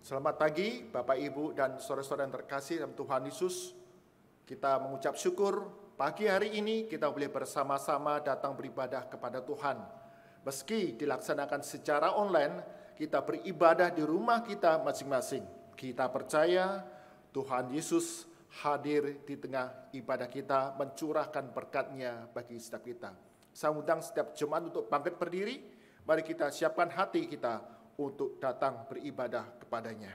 Selamat pagi Bapak Ibu dan saudara-saudara yang terkasih dalam Tuhan Yesus. Kita mengucap syukur pagi hari ini kita boleh bersama-sama datang beribadah kepada Tuhan. Meski dilaksanakan secara online, kita beribadah di rumah kita masing-masing. Kita percaya Tuhan Yesus hadir di tengah ibadah kita, mencurahkan berkat-Nya bagi setiap kita. Saya undang setiap jemaat untuk bangkit berdiri. Mari kita siapkan hati kita untuk datang beribadah kepadanya.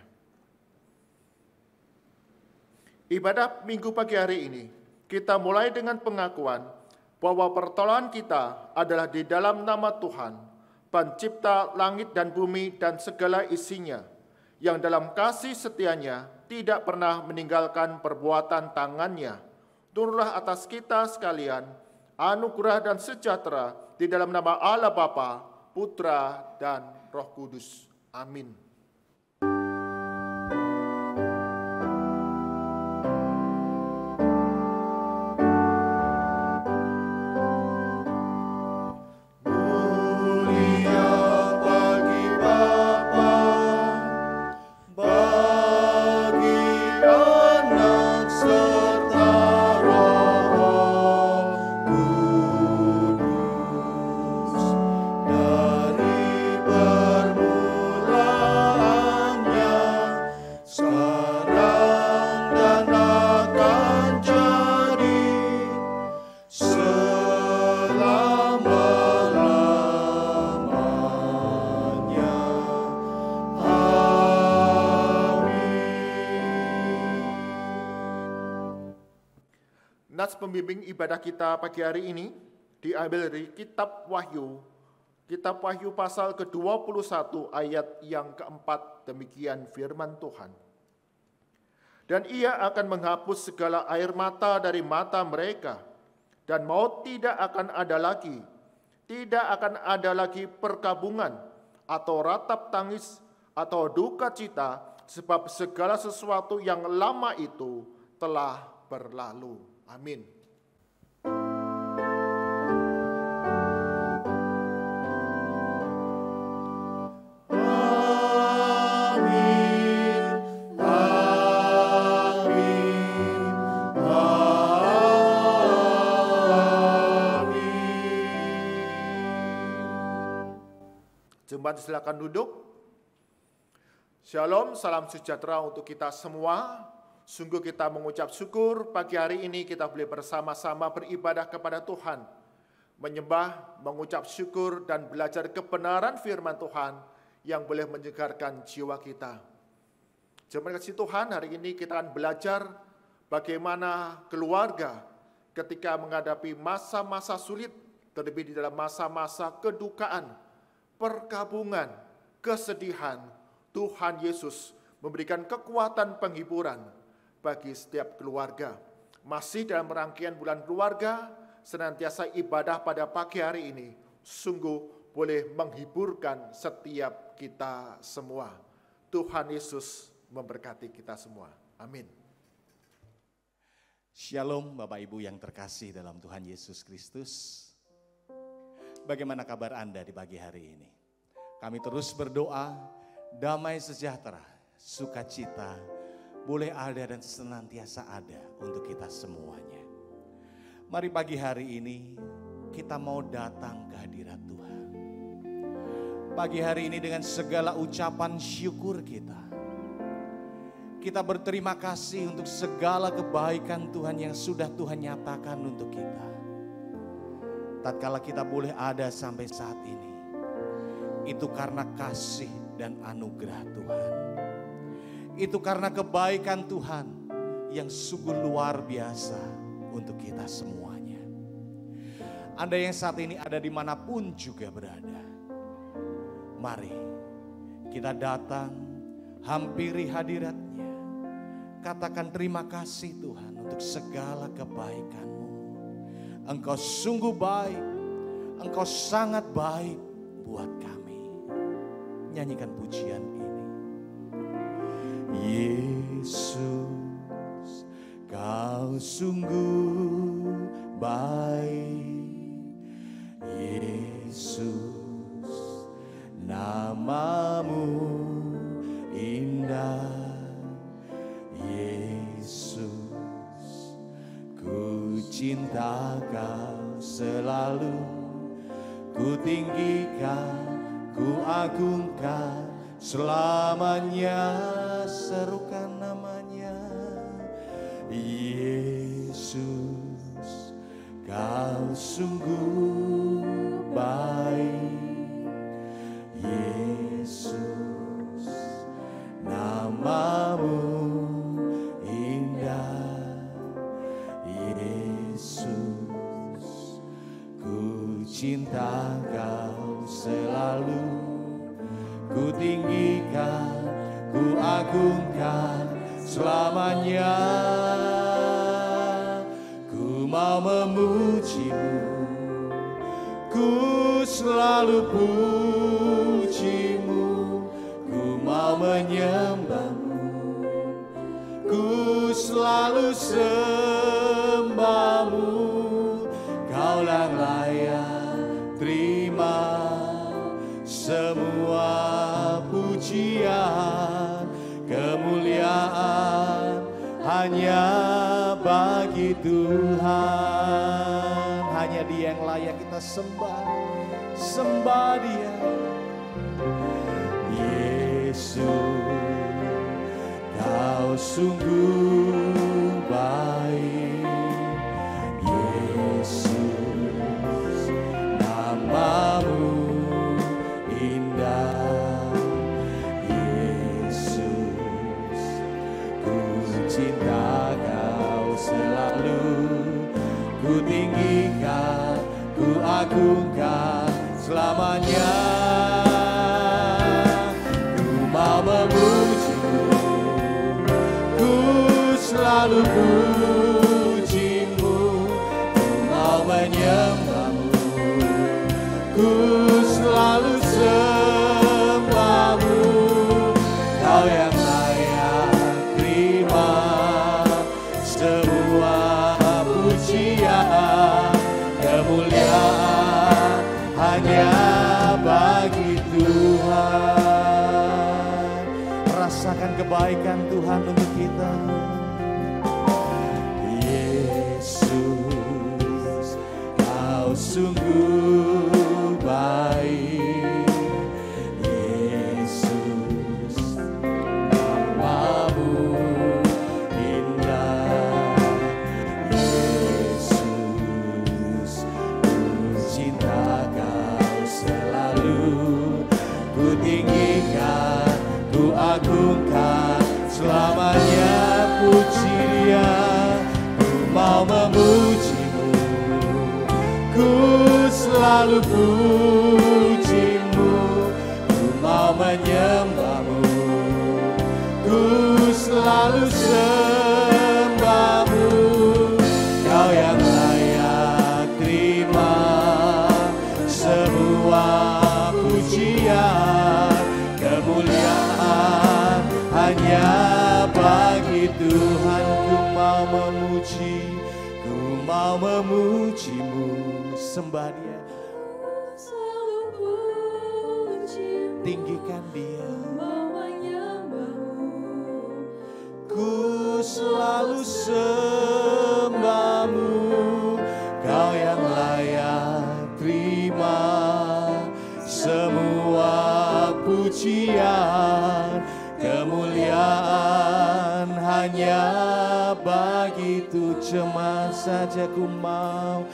Ibadah minggu pagi hari ini, kita mulai dengan pengakuan bahwa pertolongan kita adalah di dalam nama Tuhan, pencipta langit dan bumi dan segala isinya, yang dalam kasih setianya tidak pernah meninggalkan perbuatan tangannya. Turunlah atas kita sekalian, anugerah dan sejahtera di dalam nama Allah Bapa, Putra, dan Roh Kudus. Amin. Nas pembimbing ibadah kita pagi hari ini diambil dari Kitab Wahyu. Kitab Wahyu pasal ke-21 ayat yang keempat, demikian firman Tuhan. Dan ia akan menghapus segala air mata dari mata mereka, dan maut tidak akan ada lagi. Tidak akan ada lagi perkabungan, atau ratap tangis, atau duka cita, sebab segala sesuatu yang lama itu telah berlalu. Amin. Jemaat silakan duduk. Shalom, salam sejahtera untuk kita semua. Sungguh kita mengucap syukur pagi hari ini kita boleh bersama-sama beribadah kepada Tuhan. Menyembah, mengucap syukur dan belajar kebenaran firman Tuhan yang boleh menyegarkan jiwa kita. Jemaat kasih Tuhan, hari ini kita akan belajar bagaimana keluarga ketika menghadapi masa-masa sulit, terlebih di dalam masa-masa kedukaan, perkabungan, kesedihan. Tuhan Yesus memberikan kekuatan penghiburan bagi setiap keluarga. Masih dalam rangkaian bulan keluarga, senantiasa ibadah pada pagi hari ini sungguh boleh menghiburkan setiap kita semua. Tuhan Yesus memberkati kita semua. Amin. Shalom Bapak Ibu yang terkasih dalam Tuhan Yesus Kristus. Bagaimana kabar Anda di pagi hari ini? Kami terus berdoa, damai sejahtera, sukacita, boleh ada dan senantiasa ada untuk kita semuanya. Mari pagi hari ini kita mau datang ke hadirat Tuhan. Pagi hari ini dengan segala ucapan syukur kita berterima kasih untuk segala kebaikan Tuhan yang sudah Tuhan nyatakan untuk kita. Tatkala kita boleh ada sampai saat ini, itu karena kasih dan anugerah Tuhan. Itu karena kebaikan Tuhan yang sungguh luar biasa untuk kita semuanya. Anda yang saat ini ada dimanapun juga berada, mari kita datang hampiri hadirat-Nya. Katakan terima kasih Tuhan untuk segala kebaikan-Mu. Engkau sungguh baik, Engkau sangat baik buat kami. Nyanyikan pujian ini. Yesus, Kau sungguh baik. Yesus, nama-Mu indah. selalu. Ku tinggikan, ku agungkan selamanya, serukan namanya. Yesus, kau sungguh baik. Yesus, namamu indah. Yesus, ku cinta kau selalu. Ku tinggikan, ku agungkan selamanya. Ku mau memujimu, ku selalu pujimu. Ku mau menyembahmu, ku selalu sembahmu. Kau yang layak terima semua pujian, kemuliaan hanya bagi Tuhan. Hanya Dia yang layak kita sembah, sembah Dia. Yesus, kau sungguh baik. Yesus, namamu indah. Yesus, ku cinta kau selalu. Ku tinggikan, ku agungkan selamanya. Ku mau memujimu, ku selalu pujimu. Ku mau menyembahmu, ku selalu sembahmu. Kau yang layak terima semua pujian, kemuliaan hanya bagi Tuhan. Rasakan kebaikan Tuhan untuk kita. Yesus, kau sungguh baik. Yesus, namamu indah. Yesus, ku cinta kau selalu. Ku tinggikan, ku agungkan selamanya. Puji Dia, ku mau memujimu, ku selalu pujimu. Ku mau menyembahmu, ku selalu sembahmu. Kau yang layak terima semua pujian, kemuliaan hanya bagi Tuhan. Ku mau memuji, ku mau memujimu. Sembah Dia, tinggikan Dia. Ku selalu sembahmu. Kau yang layak terima semua pujian, kemuliaan hanya bagi Tuhan. Cuma saja ku mau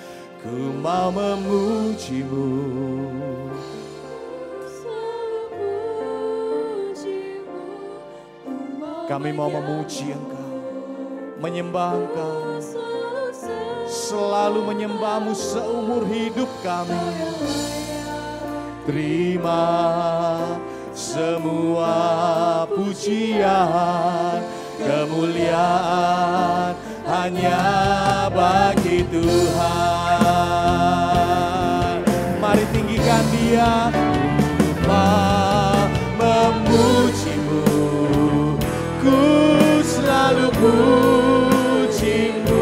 memujimu. Kami mau memuji Engkau, menyembah Engkau, selalu menyembahmu seumur hidup kami. Terima semua pujian, kemuliaan hanya bagi Tuhan. Mari tinggikan Dia. Memujimu, ku selalu pujimu.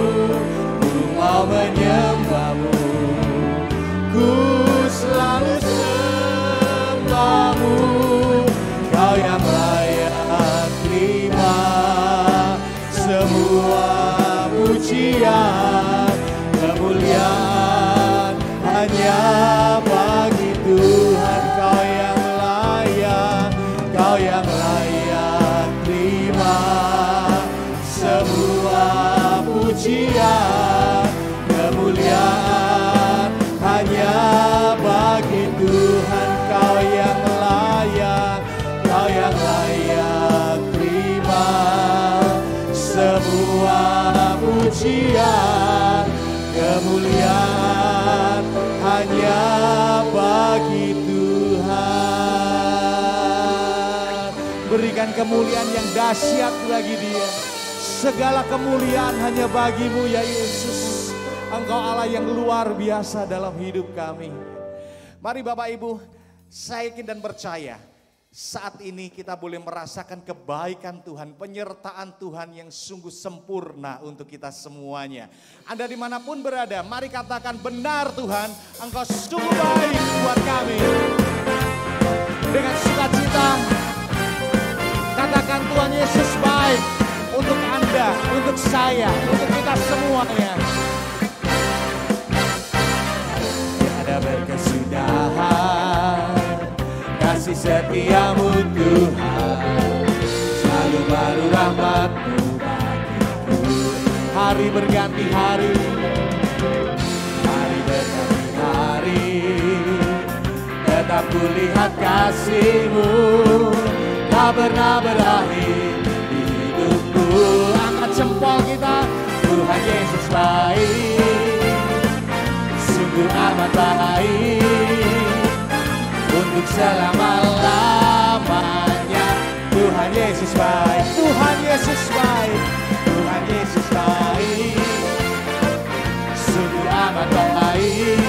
Ku mau menyembahmu, ku selalu sembahmu. Kau yang layak terima semua pujian, kemuliaan Kau yang layak terima semua pujian, kemuliaan hanya bagi Tuhan. Kau yang layak terima semua pujian, kemuliaan hanya bagi Tuhan. Berikan kemuliaan yang dahsyat bagi Dia. Segala kemuliaan hanya bagimu ya Yesus. Engkau Allah yang luar biasa dalam hidup kami. Mari Bapak Ibu, saya yakin dan percaya saat ini kita boleh merasakan kebaikan Tuhan, penyertaan Tuhan yang sungguh sempurna untuk kita semuanya. Anda dimanapun berada, mari katakan benar Tuhan, Engkau sungguh baik buat kami. Dengan sukacita, katakan Tuhan Yesus baik untuk Anda, untuk saya, untuk kita semuanya. Tiada berkesudahan kasih setiamu Tuhan, selalu baru rahmat-Mu bagiku. Hari berganti hari, hari berganti hari, tetap kulihat kasih-Mu, tak pernah berakhir di hidupku. Angkat jempol kita, Tuhan Yesus baik, sungguh amat baik. Untuk selama-lamanya Tuhan Yesus baik, Tuhan Yesus baik, Tuhan Yesus baik, sungguh amat baik.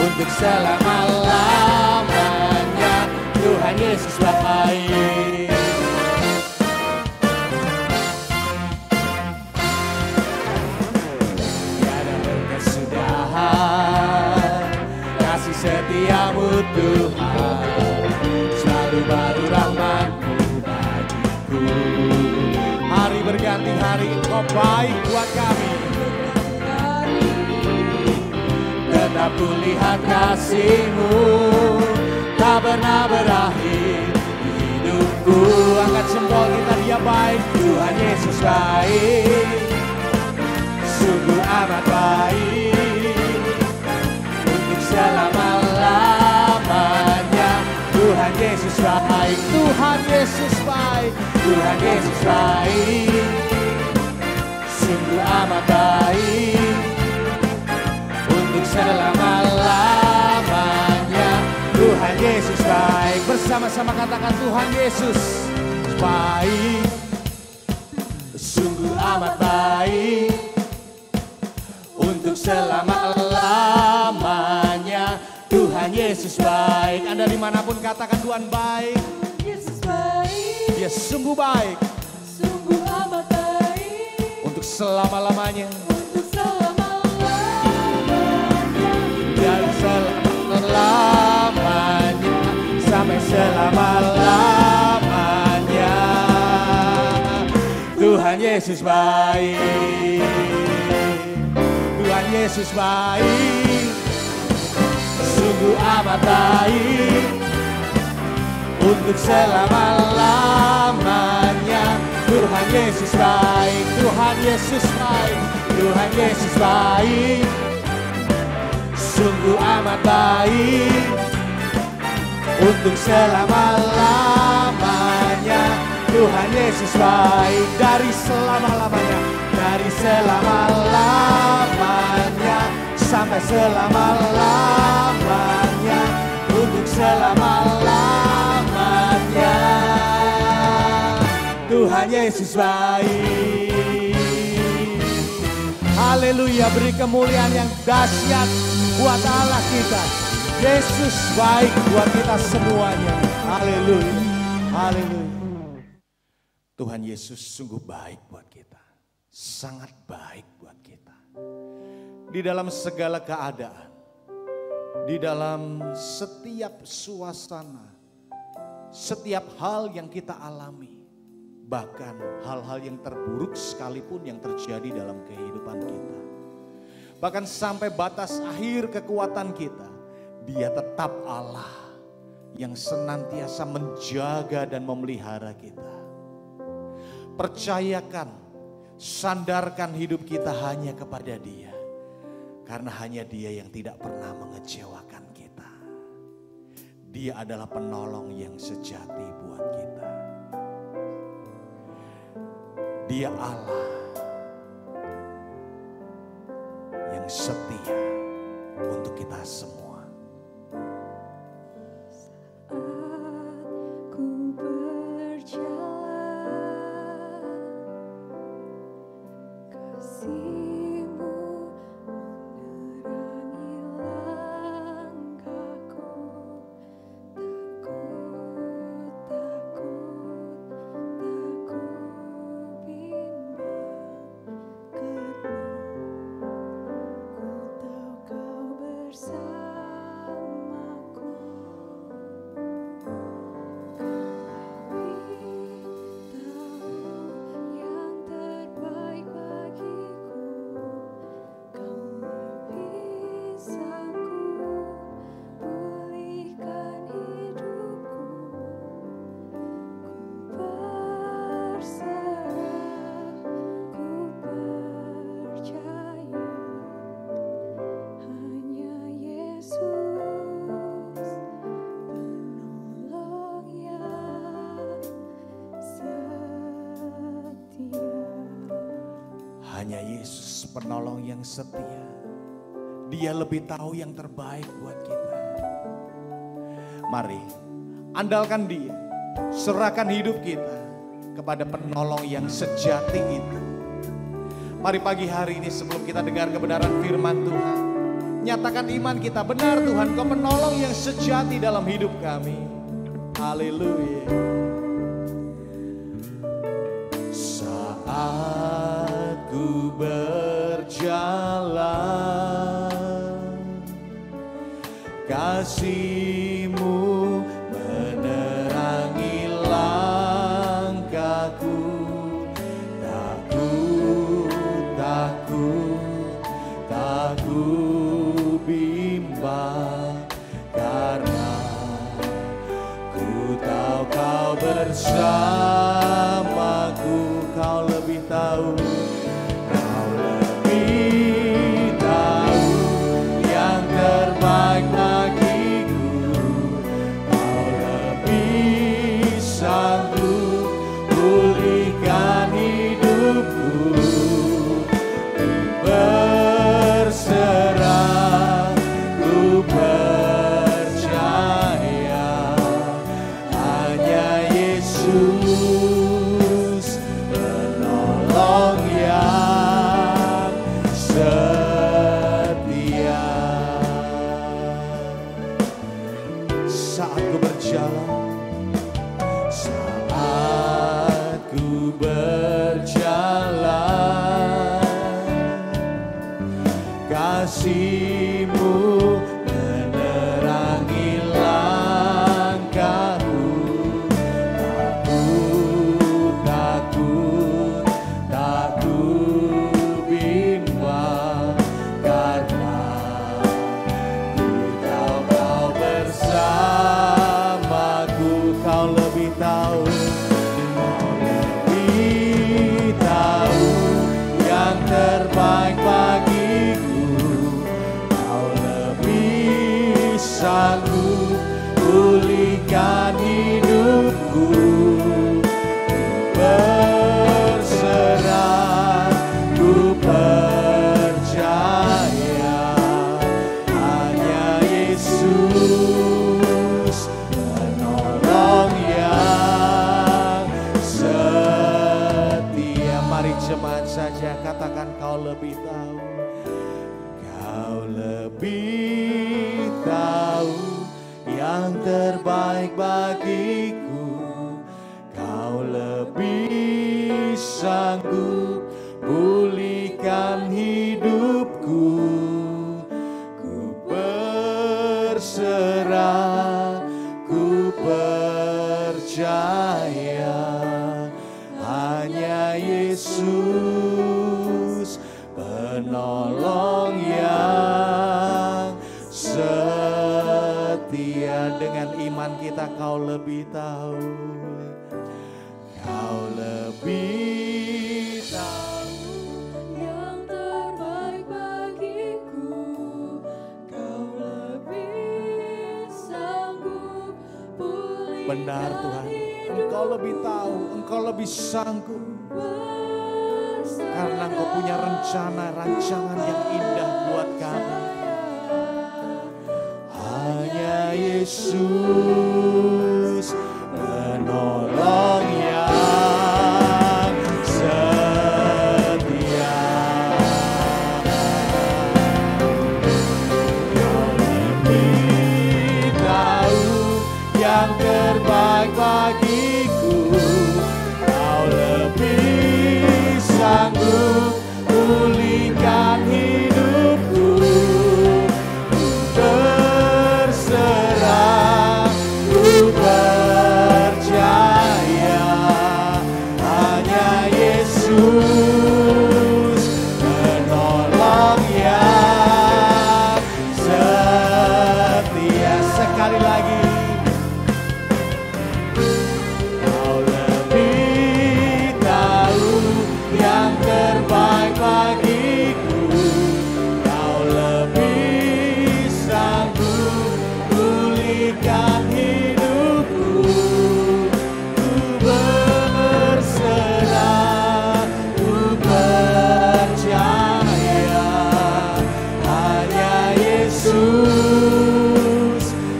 Untuk selama-lamanya Tuhan Yesus baik. Tiada berkesudahan kasih setiamu Tuhan, selalu baru rahmat-Mu bagiku. Hari berganti hari, Engkau baik buat kami. Tetap kulihat kasih-Mu, tak pernah berakhir di hidupku. Angkat jempol kita, Dia baik, Tuhan Yesus baik, sungguh amat baik. Untuk selama-lamanya Tuhan Yesus baik, Tuhan Yesus baik, Tuhan Yesus baik, sungguh amat baik. Untuk selama-lamanya Tuhan Yesus baik. Bersama-sama katakan Tuhan Yesus baik, sungguh amat baik. Untuk selama-lamanya Tuhan Yesus baik. Anda dimanapun katakan Tuhan baik, Yesus baik, Dia sungguh baik, sungguh amat baik. untuk selama-lamanya, Untuk selama-lamanya, dari selama-lamanya sampai selama-lamanya Tuhan Yesus baik, Tuhan Yesus baik, sungguh amat baik. Untuk selama-lamanya Tuhan Yesus baik, Tuhan Yesus baik, Tuhan Yesus baik, sungguh amat baik. Untuk selama-lamanya Tuhan Yesus baik, dari selama-lamanya, dari selama-lamanya sampai selama-lamanya. Untuk selama-lamanya Tuhan Yesus baik. Haleluya, beri kemuliaan yang dahsyat buat Allah kita. Yesus baik buat kita semuanya. Haleluya, haleluya. Tuhan Yesus sungguh baik buat kita, sangat baik buat kita. Di dalam segala keadaan, di dalam setiap suasana, setiap hal yang kita alami, bahkan hal-hal yang terburuk sekalipun yang terjadi dalam kehidupan kita, bahkan sampai batas akhir kekuatan kita, Dia tetap Allah, yang senantiasa menjaga dan memelihara kita. Percayakan, sandarkan hidup kita hanya kepada Dia. Karena hanya Dia yang tidak pernah mengecewakan kita. Dia adalah penolong yang sejati buat kita. Dia Allah yang setia untuk kita semua. Ku berjalan, kasih-Mu menerangi langkahku. Takut bimbang, Hanya Yesus penolong yang setia. Dia lebih tahu yang terbaik buat kita. Mari andalkan Dia, serahkan hidup kita kepada penolong yang sejati itu. Mari pagi hari ini sebelum kita dengar kebenaran firman Tuhan, nyatakan iman kita, benar Tuhan, Kau penolong yang sejati dalam hidup kami. Haleluya. Saat ku berjalan, kasih-Mu menerangi langkahku. Tak ku bimbang, karena ku tahu Kau bersamaku. Kau lebih tahu, Kau lebih tahu yang terbaik bagiku. Kau lebih sanggup pulihkan hidupku. Berserah, ku percaya, hanya Yesus penolong yang setia. Saat ku berjalan, saat ku berjalan, kasih-Mu menerangi langkahku. Tak ku bimbang, karena ku tahu Kau bersamaku. Kau lebih tahu, Kau lebih tahu yang terbaik bagiku. Kau lebih sanggup pulihkan hidupku. Berserah, ku percaya, hanya Yesus penolong yang setia. Mari jemaat saja katakan, Kau lebih tahu. Kau lebih tahu yang terbaik bagiku. Kau lebih sanggup pulihkan hidupku. Ku berserah, ku percaya, hanya Yesus penolong yang setia. Dengan iman firman kita, Kau lebih tahu. Kau lebih tahu. Yang terbaik bagiku, Kau lebih sanggup pulihkan Benar Tuhan, Engkau lebih tahu, Engkau lebih sanggup. Karena Engkau punya rencana, rancangan yang indah buat kami. Hanya Yesus penolong yang setia. Kau lebih tahu yang terbaik bagiku. Kau lebih sanggup pulihkan hidupku. Terserah, ku percaya. Hanya Yesus penolong yang setia. Sekali lagi. Kau lebih tahu yang terbaik bagiku. Kau lebih sanggup pulihkan hidupku. Ku berserah, ku percaya. Hanya Yesus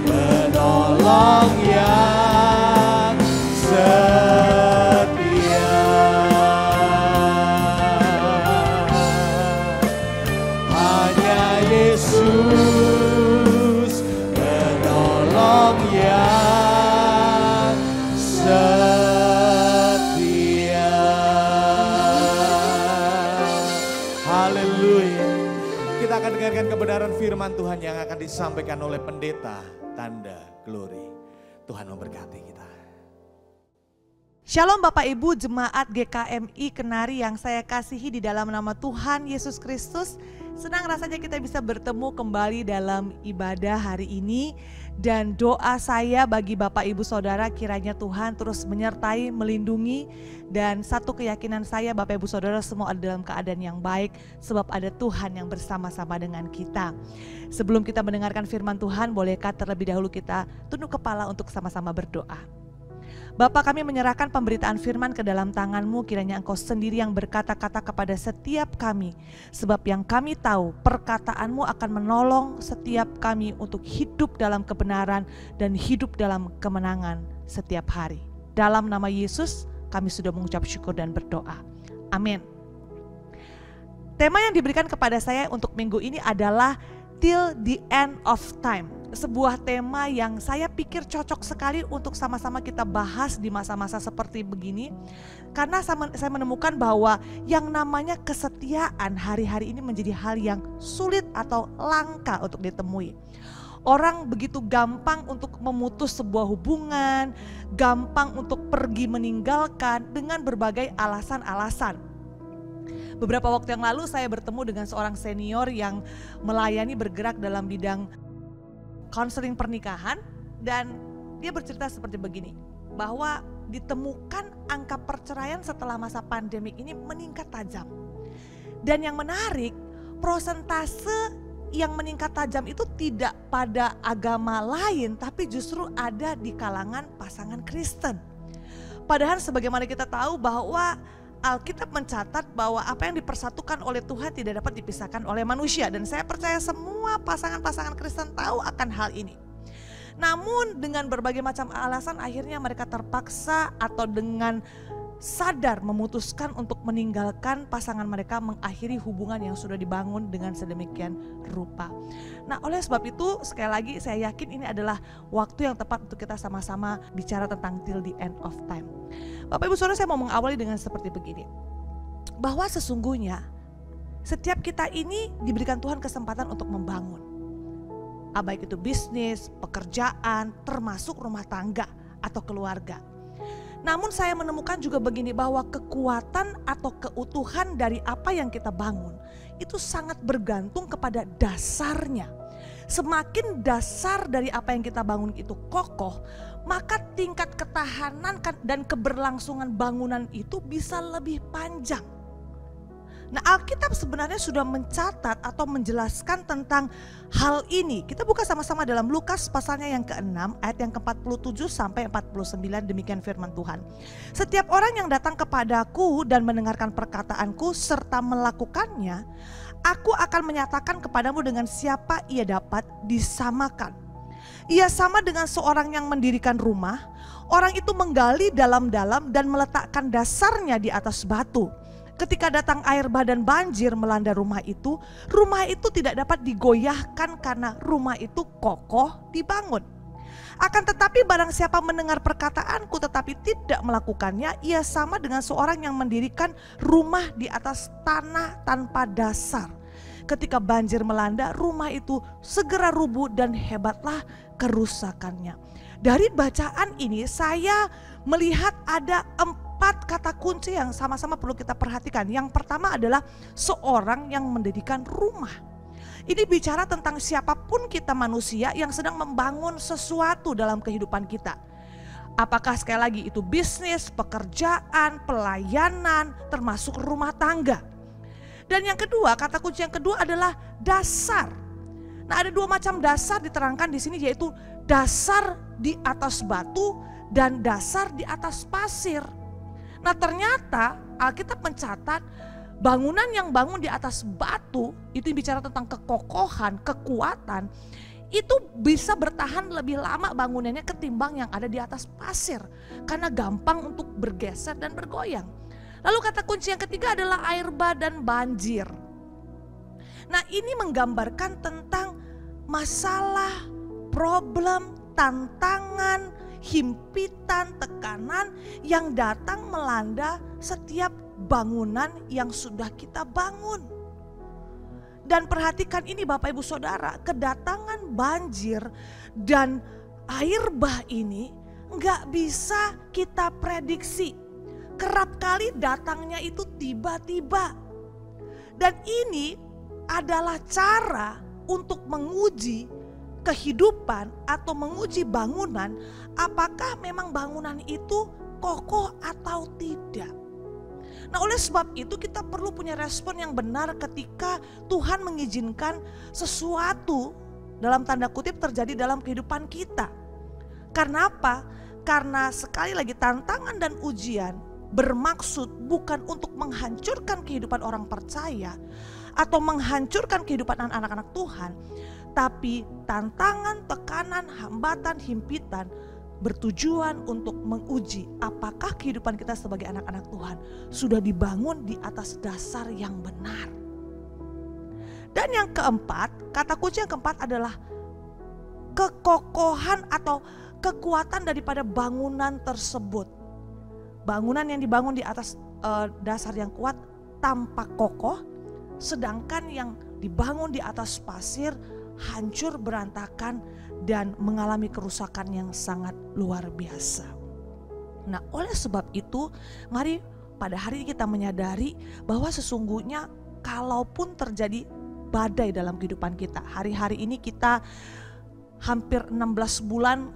penolong yang setia. Hanya Yesus penolong yang setia. Haleluya. Kita akan dengarkan kebenaran firman Tuhan yang akan disampaikan oleh pendeta Tanda Glory. Tuhan memberkati kita. Shalom Bapak Ibu Jemaat GKMI Kenari yang saya kasihi di dalam nama Tuhan Yesus Kristus. Senang rasanya kita bisa bertemu kembali dalam ibadah hari ini. Dan doa saya bagi Bapak Ibu Saudara kiranya Tuhan terus menyertai, melindungi. Dan satu keyakinan saya Bapak Ibu Saudara semua ada dalam keadaan yang baik. Sebab ada Tuhan yang bersama-sama dengan kita. Sebelum kita mendengarkan firman Tuhan, bolehkah terlebih dahulu kita tunduk kepala untuk sama-sama berdoa. Bapa, kami menyerahkan pemberitaan firman ke dalam tangan-Mu, kiranya Engkau sendiri yang berkata-kata kepada setiap kami. Sebab yang kami tahu perkataan-Mu akan menolong setiap kami untuk hidup dalam kebenaran dan hidup dalam kemenangan setiap hari. Dalam nama Yesus kami sudah mengucap syukur dan berdoa. Amin. Tema yang diberikan kepada saya untuk minggu ini adalah Till the End of Time. Sebuah tema yang saya pikir cocok sekali untuk sama-sama kita bahas di masa-masa seperti begini. Karena saya menemukan bahwa yang namanya kesetiaan hari-hari ini menjadi hal yang sulit atau langka untuk ditemui. Orang begitu gampang untuk memutus sebuah hubungan, gampang untuk pergi meninggalkan dengan berbagai alasan-alasan. Beberapa waktu yang lalu saya bertemu dengan seorang senior yang melayani bergerak dalam bidang konseling pernikahan, dan dia bercerita seperti begini, bahwa ditemukan angka perceraian setelah masa pandemik ini meningkat tajam. Dan yang menarik, prosentase yang meningkat tajam itu tidak pada agama lain, tapi justru ada di kalangan pasangan Kristen. Padahal sebagaimana kita tahu bahwa Alkitab mencatat bahwa apa yang dipersatukan oleh Tuhan tidak dapat dipisahkan oleh manusia. Dan saya percaya semua pasangan-pasangan Kristen tahu akan hal ini. Namun dengan berbagai macam alasan akhirnya mereka terpaksa atau dengan sadar memutuskan untuk meninggalkan pasangan mereka, mengakhiri hubungan yang sudah dibangun dengan sedemikian rupa. Nah, oleh sebab itu sekali lagi saya yakin ini adalah waktu yang tepat untuk kita sama-sama bicara tentang till the end of time. Bapak Ibu Saudara, saya mau mengawali dengan seperti begini. Bahwa sesungguhnya setiap kita ini diberikan Tuhan kesempatan untuk membangun. Baik itu bisnis, pekerjaan, termasuk rumah tangga atau keluarga. Namun saya menemukan juga begini, bahwa kekuatan atau keutuhan dari apa yang kita bangun itu sangat bergantung kepada dasarnya. semakin dasar dari apa yang kita bangun itu kokoh, maka tingkat ketahanan dan keberlangsungan bangunan itu bisa lebih panjang. Nah, Alkitab sebenarnya sudah mencatat atau menjelaskan tentang hal ini. Kita buka sama-sama dalam Lukas pasalnya yang ke-6 ayat yang ke-47 sampai 49, demikian firman Tuhan. Setiap orang yang datang kepadaku dan mendengarkan perkataanku serta melakukannya, aku akan menyatakan kepadamu dengan siapa ia dapat disamakan. Ia sama dengan seorang yang mendirikan rumah. Orang itu menggali dalam-dalam dan meletakkan dasarnya di atas batu. Ketika datang air bah dan banjir melanda rumah itu tidak dapat digoyahkan karena rumah itu kokoh dibangun. Akan tetapi barang siapa mendengar perkataanku tetapi tidak melakukannya, ia sama dengan seorang yang mendirikan rumah di atas tanah tanpa dasar. Ketika banjir melanda, rumah itu segera rubuh dan hebatlah kerusakannya. Dari bacaan ini saya melihat ada 4 kata kunci yang sama-sama perlu kita perhatikan. Yang pertama adalah seorang yang mendirikan rumah. Ini bicara tentang siapapun kita manusia yang sedang membangun sesuatu dalam kehidupan kita. Apakah sekali lagi itu bisnis, pekerjaan, pelayanan, termasuk rumah tangga. Dan yang kedua, kata kunci yang kedua adalah dasar. Nah, ada 2 macam dasar diterangkan di sini, yaitu dasar di atas batu dan dasar di atas pasir. Nah, ternyata Alkitab mencatat bangunan yang bangun di atas batu itu bicara tentang kekokohan, kekuatan, itu bisa bertahan lebih lama bangunannya ketimbang yang ada di atas pasir karena gampang untuk bergeser dan bergoyang. Lalu kata kunci yang ketiga adalah air bah dan banjir. Nah, ini menggambarkan tentang masalah, problem, tantangan, himpitan, tekanan yang datang melanda setiap bangunan yang sudah kita bangun. Dan perhatikan ini Bapak Ibu Saudara, kedatangan banjir dan air bah ini nggak bisa kita prediksi. Kerap kali datangnya itu tiba-tiba. Dan ini adalah cara untuk menguji kehidupan atau menguji bangunan, apakah memang bangunan itu kokoh atau tidak. Nah, oleh sebab itu kita perlu punya respon yang benar ketika Tuhan mengizinkan sesuatu dalam tanda kutip terjadi dalam kehidupan kita. Karena apa? Karena sekali lagi tantangan dan ujian bermaksud bukan untuk menghancurkan kehidupan orang percaya atau menghancurkan kehidupan anak-anak Tuhan. Tapi tantangan, tekanan, hambatan, himpitan bertujuan untuk menguji apakah kehidupan kita sebagai anak-anak Tuhan sudah dibangun di atas dasar yang benar. Dan yang keempat, kata kunci yang keempat adalah kekokohan atau kekuatan daripada bangunan tersebut. Bangunan yang dibangun di atas dasar yang kuat tampak kokoh, sedangkan yang dibangun di atas pasir hancur berantakan dan mengalami kerusakan yang sangat luar biasa. Nah, oleh sebab itu mari pada hari ini kita menyadari bahwa sesungguhnya kalaupun terjadi badai dalam kehidupan kita, hari-hari ini kita hampir 16 bulan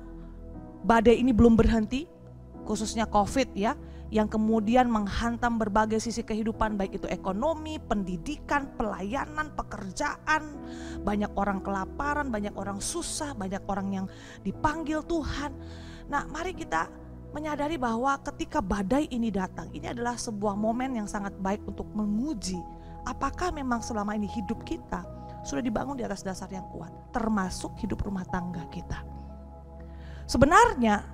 badai ini belum berhenti, khususnya COVID ya, yang kemudian menghantam berbagai sisi kehidupan, baik itu ekonomi, pendidikan, pelayanan, pekerjaan. Banyak orang kelaparan, banyak orang susah, banyak orang yang dipanggil Tuhan. Nah, mari kita menyadari bahwa ketika badai ini datang, ini adalah sebuah momen yang sangat baik untuk menguji apakah memang selama ini hidup kita sudah dibangun di atas dasar yang kuat, termasuk hidup rumah tangga kita. Sebenarnya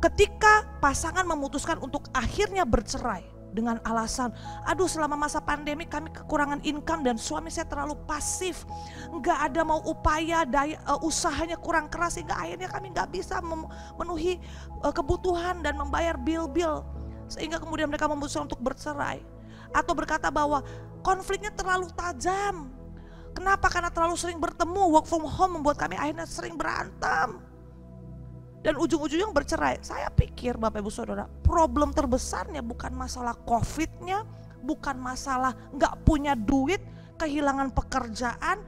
ketika pasangan memutuskan untuk akhirnya bercerai dengan alasan, aduh selama masa pandemi kami kekurangan income dan suami saya terlalu pasif, nggak ada mau upaya, usahanya kurang keras sehingga akhirnya kami nggak bisa memenuhi kebutuhan dan membayar bil-bil, sehingga kemudian mereka memutuskan untuk bercerai. Atau berkata bahwa konfliknya terlalu tajam. Kenapa? Karena terlalu sering bertemu, work from home membuat kami akhirnya sering berantem. Dan ujung-ujungnya bercerai. Saya pikir Bapak Ibu Saudara, problem terbesarnya bukan masalah COVID-nya, bukan masalah nggak punya duit, kehilangan pekerjaan,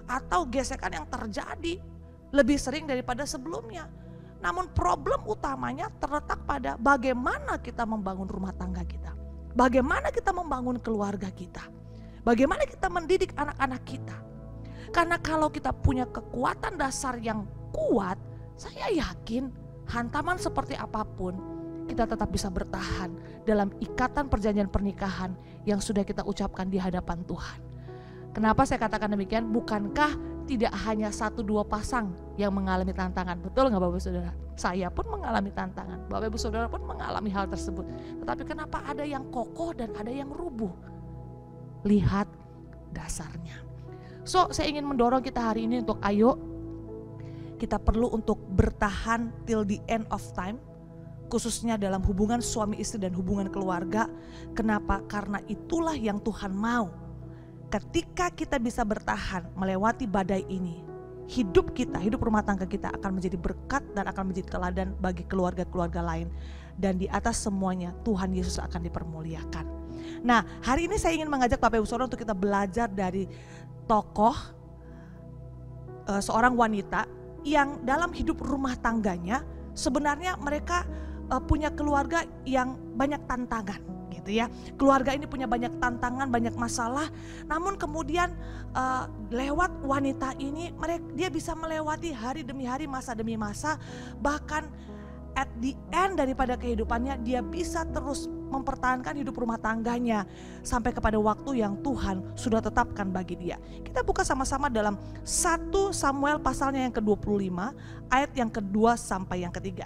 atau gesekan yang terjadi lebih sering daripada sebelumnya. Namun problem utamanya terletak pada bagaimana kita membangun rumah tangga kita. Bagaimana kita membangun keluarga kita. Bagaimana kita mendidik anak-anak kita. Karena kalau kita punya kekuatan dasar yang kuat, saya yakin hantaman seperti apapun kita tetap bisa bertahan dalam ikatan perjanjian pernikahan yang sudah kita ucapkan di hadapan Tuhan. Kenapa saya katakan demikian? Bukankah tidak hanya 1-2 pasang yang mengalami tantangan? Betul nggak Bapak Ibu Saudara? Saya pun mengalami tantangan, Bapak Ibu Saudara pun mengalami hal tersebut. Tetapi kenapa ada yang kokoh dan ada yang rubuh? Lihat dasarnya. So, saya ingin mendorong kita hari ini untuk ayo kita perlu untuk bertahan till the end of time, khususnya dalam hubungan suami istri dan hubungan keluarga. Kenapa? Karena itulah yang Tuhan mau. Ketika kita bisa bertahan melewati badai ini, hidup kita, hidup rumah tangga kita akan menjadi berkat dan akan menjadi teladan bagi keluarga-keluarga lain. Dan di atas semuanya Tuhan Yesus akan dipermuliakan. Nah, hari ini saya ingin mengajak Bapak Ibu Saudara untuk kita belajar dari tokoh seorang wanita yang dalam hidup rumah tangganya sebenarnya mereka punya keluarga yang banyak tantangan gitu ya. Keluarga ini punya banyak tantangan, banyak masalah. Namun kemudian lewat wanita ini dia bisa melewati hari demi hari, masa demi masa. Bahkan at the end daripada kehidupannya dia bisa terus mempertahankan hidup rumah tangganya sampai kepada waktu yang Tuhan sudah tetapkan bagi dia. Kita buka sama-sama dalam 1 Samuel pasalnya yang ke-25 ayat yang kedua sampai yang ketiga.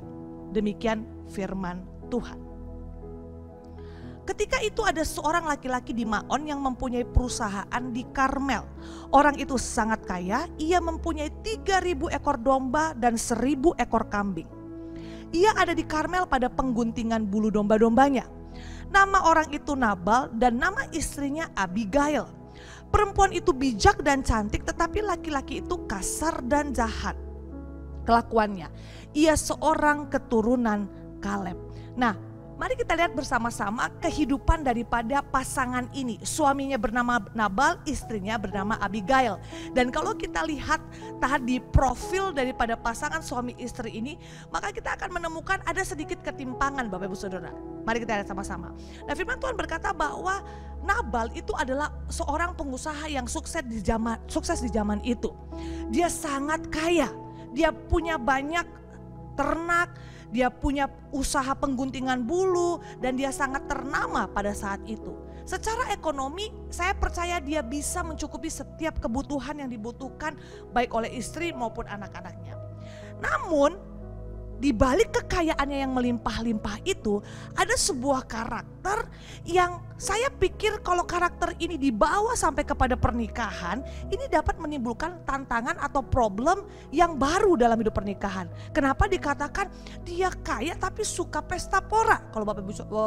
Demikian firman Tuhan. Ketika itu ada seorang laki-laki di Maon yang mempunyai perusahaan di Karmel. Orang itu sangat kaya, ia mempunyai 3.000 ekor domba dan 1.000 ekor kambing. Ia ada di Karmel pada pengguntingan bulu domba-dombanya. Nama orang itu Nabal dan nama istrinya Abigail. Perempuan itu bijak dan cantik, tetapi laki-laki itu kasar dan jahat kelakuannya. Ia seorang keturunan Kaleb. Nah, mari kita lihat bersama-sama kehidupan daripada pasangan ini. Suaminya bernama Nabal, istrinya bernama Abigail. Dan kalau kita lihat tadi profil daripada pasangan suami istri ini, maka kita akan menemukan ada sedikit ketimpangan Bapak Ibu Saudara. Mari kita lihat sama-sama. Nah, firman Tuhan berkata bahwa Nabal itu adalah seorang pengusaha yang sukses di zaman itu. Dia sangat kaya. Dia punya banyak ternak, dia punya usaha pengguntingan bulu, dan dia sangat ternama pada saat itu. Secara ekonomi saya percaya dia bisa mencukupi setiap kebutuhan yang dibutuhkan baik oleh istri maupun anak-anaknya. Namun di balik kekayaannya yang melimpah-limpah itu ada sebuah karakter yang saya pikir kalau karakter ini dibawa sampai kepada pernikahan, ini dapat menimbulkan tantangan atau problem yang baru dalam hidup pernikahan. Kenapa dikatakan dia kaya tapi suka pesta pora kalau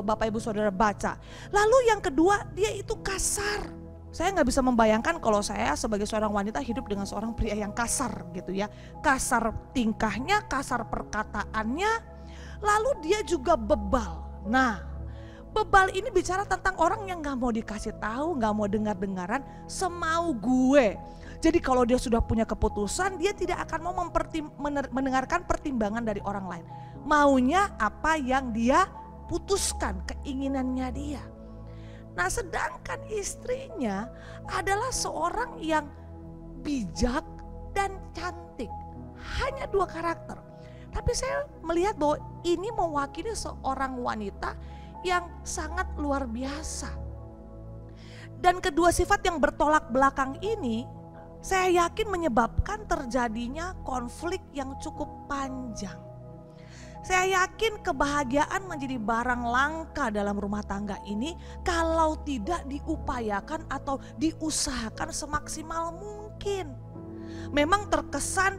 Bapak Ibu Saudara baca. Lalu yang kedua, dia itu kasar. Saya nggak bisa membayangkan kalau saya sebagai seorang wanita hidup dengan seorang pria yang kasar gitu ya. Kasar tingkahnya, kasar perkataannya, lalu dia juga bebal. Nah, bebal ini bicara tentang orang yang gak mau dikasih tahu, gak mau dengar-dengaran, semau gue. Jadi kalau dia sudah punya keputusan, dia tidak akan mau mendengarkan pertimbangan dari orang lain. Maunya apa yang dia putuskan, keinginannya dia. Nah, sedangkan istrinya adalah seorang yang bijak dan cantik. Hanya 2 karakter. Tapi saya melihat bahwa ini mewakili seorang wanita yang sangat luar biasa. Dan kedua sifat yang bertolak belakang ini saya yakin menyebabkan terjadinya konflik yang cukup panjang. Saya yakin kebahagiaan menjadi barang langka dalam rumah tangga ini kalau tidak diupayakan atau diusahakan semaksimal mungkin. Memang terkesan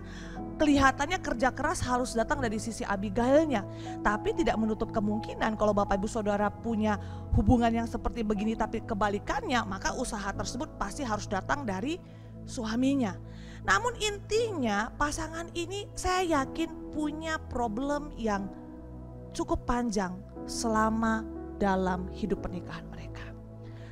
kelihatannya kerja keras harus datang dari sisi Abigailnya. Tapi tidak menutup kemungkinan kalau Bapak Ibu Saudara punya hubungan yang seperti begini tapi kebalikannya, maka usaha tersebut pasti harus datang dari suaminya. Namun intinya pasangan ini saya yakin punya problem yang cukup panjang selama dalam hidup pernikahan mereka.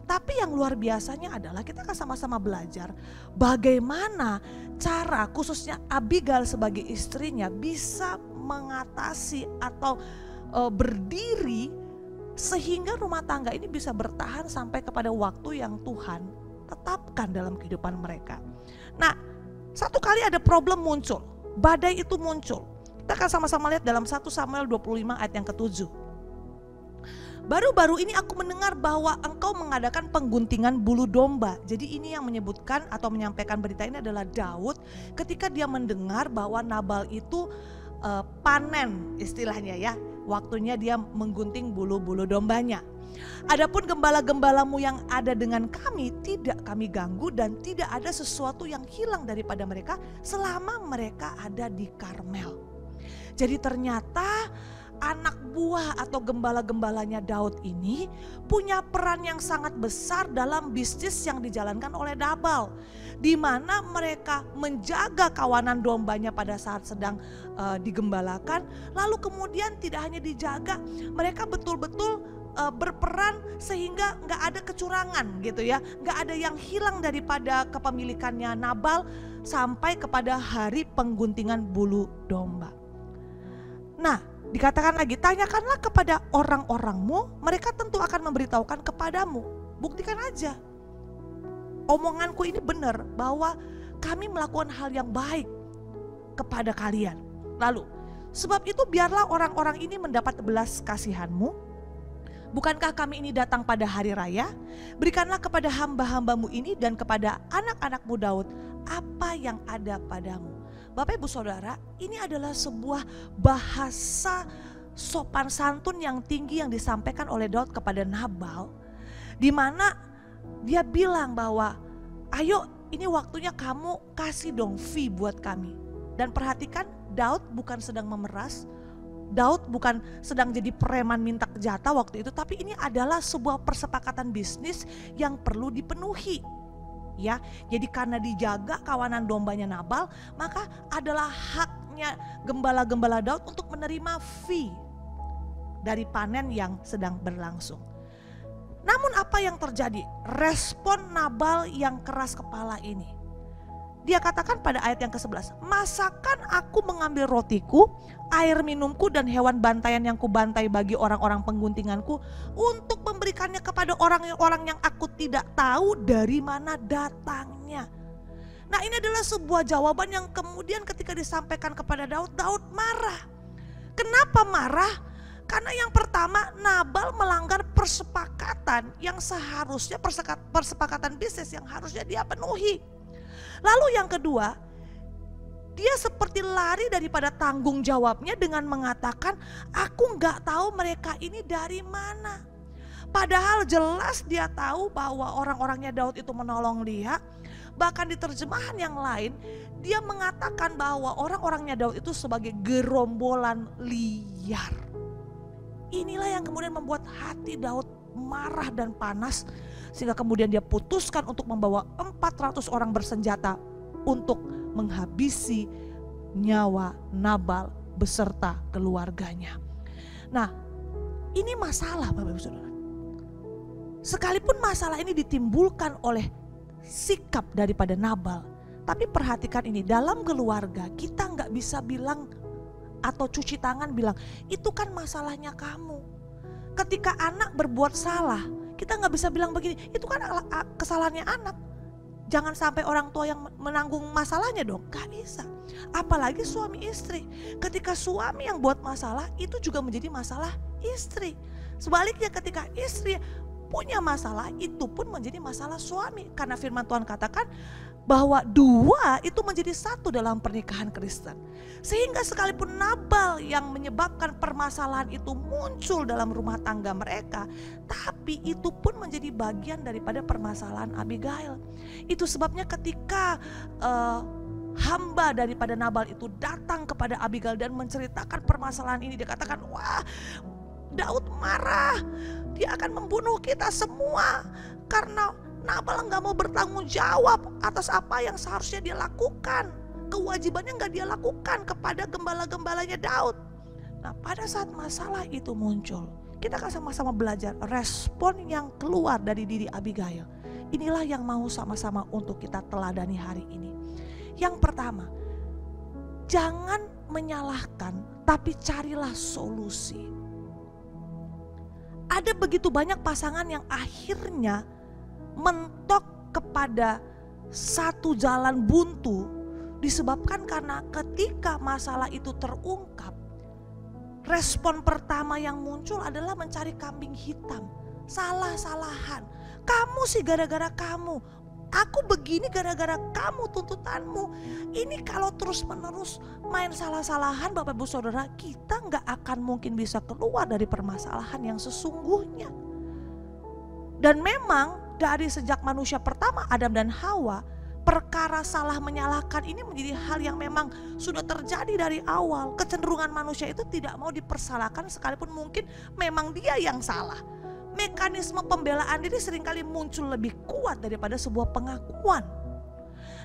Tapi yang luar biasanya adalah kita akan sama-sama belajar bagaimana cara khususnya Abigail sebagai istrinya bisa mengatasi atau berdiri sehingga rumah tangga ini bisa bertahan sampai kepada waktu yang Tuhan tetapkan dalam kehidupan mereka. Nah, satu kali ada problem muncul, badai itu muncul. Kita akan sama-sama lihat dalam 1 Samuel 25 ayat yang ke-7. Baru-baru ini aku mendengar bahwa engkau mengadakan pengguntingan bulu domba. Jadi ini yang menyebutkan atau menyampaikan berita ini adalah Daud ketika dia mendengar bahwa Nabal itu panen istilahnya ya. Waktunya dia menggunting bulu-bulu dombanya. Adapun gembala-gembalamu yang ada dengan kami tidak kami ganggu dan tidak ada sesuatu yang hilang daripada mereka selama mereka ada di Karmel. Jadi ternyata anak buah atau gembala-gembalanya Daud ini punya peran yang sangat besar dalam bisnis yang dijalankan oleh Nabal, di mana mereka menjaga kawanan dombanya pada saat sedang digembalakan. Lalu kemudian tidak hanya dijaga, mereka betul-betul berperan sehingga nggak ada kecurangan gitu ya, nggak ada yang hilang daripada kepemilikannya Nabal sampai kepada hari pengguntingan bulu domba. Nah, dikatakan lagi, tanyakanlah kepada orang-orangmu, mereka tentu akan memberitahukan kepadamu. Buktikan aja. Omonganku ini benar bahwa kami melakukan hal yang baik kepada kalian. Lalu, sebab itu biarlah orang-orang ini mendapat belas kasihanmu. Bukankah kami ini datang pada hari raya? Berikanlah kepada hamba-hambamu ini dan kepada anak-anakmu Daud apa yang ada padamu. Bapak Ibu Saudara, ini adalah sebuah bahasa sopan santun yang tinggi yang disampaikan oleh Daud kepada Nabal, di mana dia bilang bahwa ayo ini waktunya kamu kasih dong fee buat kami. Dan perhatikan, Daud bukan sedang memeras, Daud bukan sedang jadi preman minta jatah waktu itu, tapi ini adalah sebuah persepakatan bisnis yang perlu dipenuhi. Ya, jadi karena dijaga kawanan dombanya Nabal, maka adalah haknya gembala-gembala Daud untuk menerima fee dari panen yang sedang berlangsung. Namun apa yang terjadi? Respon Nabal yang keras kepala ini. Dia katakan pada ayat yang ke-11, masakan aku mengambil rotiku, air minumku dan hewan bantaian yang kubantai bagi orang-orang pengguntinganku untuk memberikannya kepada orang-orang yang aku tidak tahu dari mana datangnya. Nah, ini adalah sebuah jawaban yang kemudian ketika disampaikan kepada Daud, Daud marah. Kenapa marah? Karena yang pertama, Nabal melanggar persepakatan yang seharusnya persepakatan bisnis yang harusnya dia penuhi. Lalu yang kedua, dia seperti lari daripada tanggung jawabnya dengan mengatakan, aku gak tahu mereka ini dari mana. Padahal jelas dia tahu bahwa orang-orangnya Daud itu menolong dia. Bahkan di terjemahan yang lain, dia mengatakan bahwa orang-orangnya Daud itu sebagai gerombolan liar. Inilah yang kemudian membuat hati Daud marah dan panas, sehingga kemudian dia putuskan untuk membawa 400 orang bersenjata untuk menghabisi nyawa Nabal beserta keluarganya. Nah, ini masalah Bapak Ibu Saudara. Sekalipun masalah ini ditimbulkan oleh sikap daripada Nabal, tapi perhatikan ini, dalam keluarga kita nggak bisa bilang atau cuci tangan bilang itu kan masalahnya kamu. Ketika anak berbuat salah, kita nggak bisa bilang begini, itu kan kesalahannya anak. Jangan sampai orang tua yang menanggung masalahnya dong, gak bisa. Apalagi suami istri, ketika suami yang buat masalah itu juga menjadi masalah istri. Sebaliknya ketika istri punya masalah itu pun menjadi masalah suami. Karena firman Tuhan katakan bahwa dua itu menjadi satu dalam pernikahan Kristen. Sehingga sekalipun Nabal yang menyebabkan permasalahan itu muncul dalam rumah tangga mereka, tapi itu pun menjadi bagian daripada permasalahan Abigail. Itu sebabnya ketika hamba daripada Nabal itu datang kepada Abigail dan menceritakan permasalahan ini, dia katakan, wah, Daud marah, dia akan membunuh kita semua karena Nabal nggak mau bertanggung jawab atas apa yang seharusnya dia lakukan. Kewajibannya nggak dia lakukan kepada gembala-gembalanya Daud. Nah, pada saat masalah itu muncul, kita akan sama-sama belajar respon yang keluar dari diri Abigail. Inilah yang mau sama-sama untuk kita teladani hari ini. Yang pertama, jangan menyalahkan, tapi carilah solusi. Ada begitu banyak pasangan yang akhirnya mentok kepada satu jalan buntu disebabkan karena ketika masalah itu terungkap, respon pertama yang muncul adalah mencari kambing hitam, salah-salahan. Kamu sih gara-gara kamu, aku begini gara-gara kamu, tuntutanmu. Ini kalau terus-menerus main salah-salahan Bapak Ibu Saudara, kita gak akan mungkin bisa keluar dari permasalahan yang sesungguhnya. Dan memang dari sejak manusia pertama Adam dan Hawa, perkara salah menyalahkan ini menjadi hal yang memang sudah terjadi dari awal. Kecenderungan manusia itu tidak mau dipersalahkan sekalipun mungkin memang dia yang salah. Mekanisme pembelaan diri seringkali muncul lebih kuat daripada sebuah pengakuan.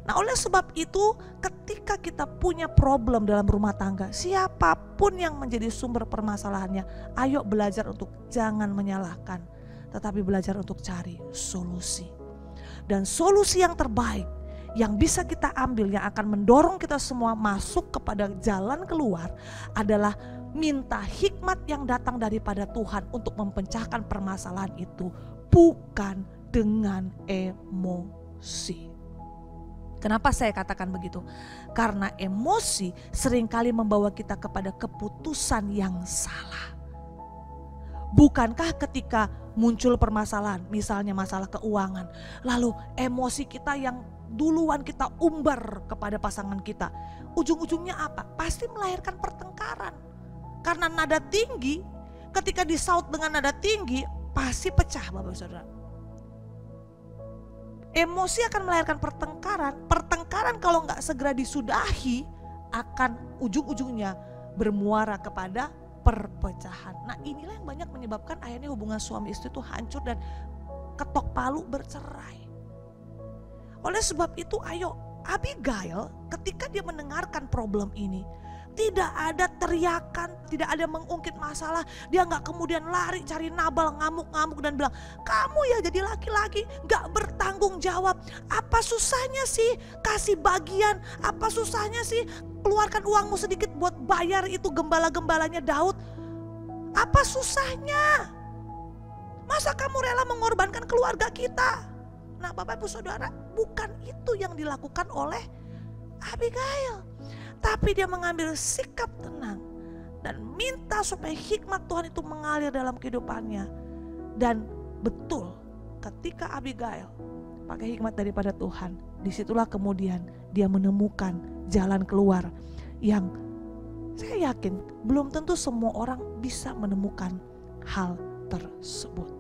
Nah, oleh sebab itu ketika kita punya problem dalam rumah tangga, siapapun yang menjadi sumber permasalahannya, ayo belajar untuk jangan menyalahkan, tetapi belajar untuk cari solusi. Dan solusi yang terbaik yang bisa kita ambil, yang akan mendorong kita semua masuk kepada jalan keluar adalah minta hikmat yang datang daripada Tuhan untuk mempecahkan permasalahan itu, bukan dengan emosi. Kenapa saya katakan begitu? Karena emosi seringkali membawa kita kepada keputusan yang salah. Bukankah ketika muncul permasalahan, misalnya masalah keuangan, lalu emosi kita yang duluan kita umbar kepada pasangan kita, ujung-ujungnya apa? Pasti melahirkan pertengkaran. Karena nada tinggi, ketika disaut dengan nada tinggi, pasti pecah Bapak Saudara. Emosi akan melahirkan pertengkaran. Pertengkaran kalau nggak segera disudahi, akan ujung-ujungnya bermuara kepada perpecahan. Nah, inilah yang banyak menyebabkan akhirnya hubungan suami istri itu hancur dan ketok palu bercerai. Oleh sebab itu, ayo Abigail ketika dia mendengarkan problem ini, tidak ada teriakan, tidak ada mengungkit masalah. Dia gak kemudian lari cari Nabal, ngamuk-ngamuk dan bilang, kamu ya jadi laki-laki gak bertanggung jawab. Apa susahnya sih kasih bagian, apa susahnya sih keluarkan uangmu sedikit buat bayar itu gembala-gembalanya Daud. Apa susahnya? Masa kamu rela mengorbankan keluarga kita? Nah Bapak Ibu Saudara, bukan itu yang dilakukan oleh Abigail. Tapi dia mengambil sikap tenang dan minta supaya hikmat Tuhan itu mengalir dalam kehidupannya. Dan betul, ketika Abigail pakai hikmat daripada Tuhan, disitulah kemudian dia menemukan jalan keluar yang saya yakin belum tentu semua orang bisa menemukan hal tersebut.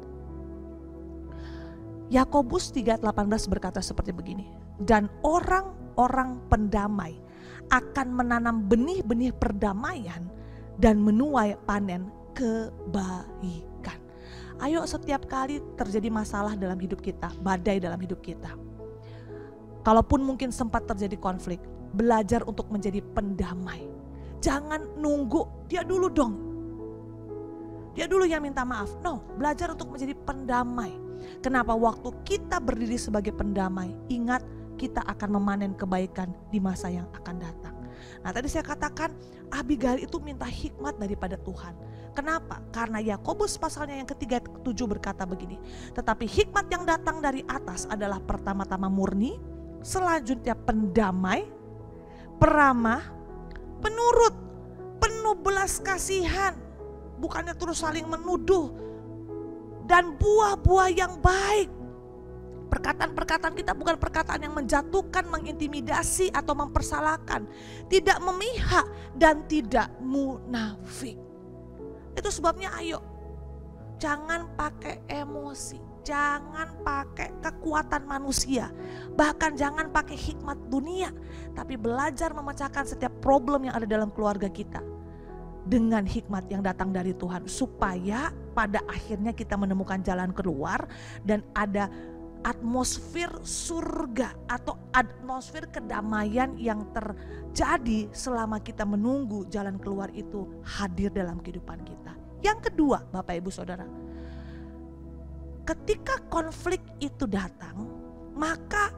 Yakobus 3:18 berkata seperti begini, dan orang-orang pendamai akan menanam benih-benih perdamaian dan menuai panen kebaikan. Ayo setiap kali terjadi masalah dalam hidup kita, badai dalam hidup kita, kalaupun mungkin sempat terjadi konflik, belajar untuk menjadi pendamai. Jangan nunggu dia dulu dong, dia dulu yang minta maaf. No, belajar untuk menjadi pendamai. Kenapa? Waktu kita berdiri sebagai pendamai, ingat kita akan memanen kebaikan di masa yang akan datang. Nah tadi saya katakan Abigail itu minta hikmat daripada Tuhan. Kenapa? Karena Yakobus pasalnya yang ketiga 7 berkata begini, tetapi hikmat yang datang dari atas adalah pertama-tama murni, selanjutnya pendamai, peramah, penurut, penuh belas kasihan, bukannya terus saling menuduh, dan buah-buah yang baik. Perkataan-perkataan kita bukan perkataan yang menjatuhkan, mengintimidasi atau mempersalahkan, tidak memihak dan tidak munafik. Itu sebabnya ayo jangan pakai emosi, jangan pakai kekuatan manusia, bahkan jangan pakai hikmat dunia, tapi belajar memecahkan setiap problem yang ada dalam keluarga kita dengan hikmat yang datang dari Tuhan, supaya pada akhirnya kita menemukan jalan keluar dan ada atmosfer surga atau atmosfer kedamaian yang terjadi selama kita menunggu jalan keluar itu hadir dalam kehidupan kita. Yang kedua, Bapak Ibu Saudara, ketika konflik itu datang, maka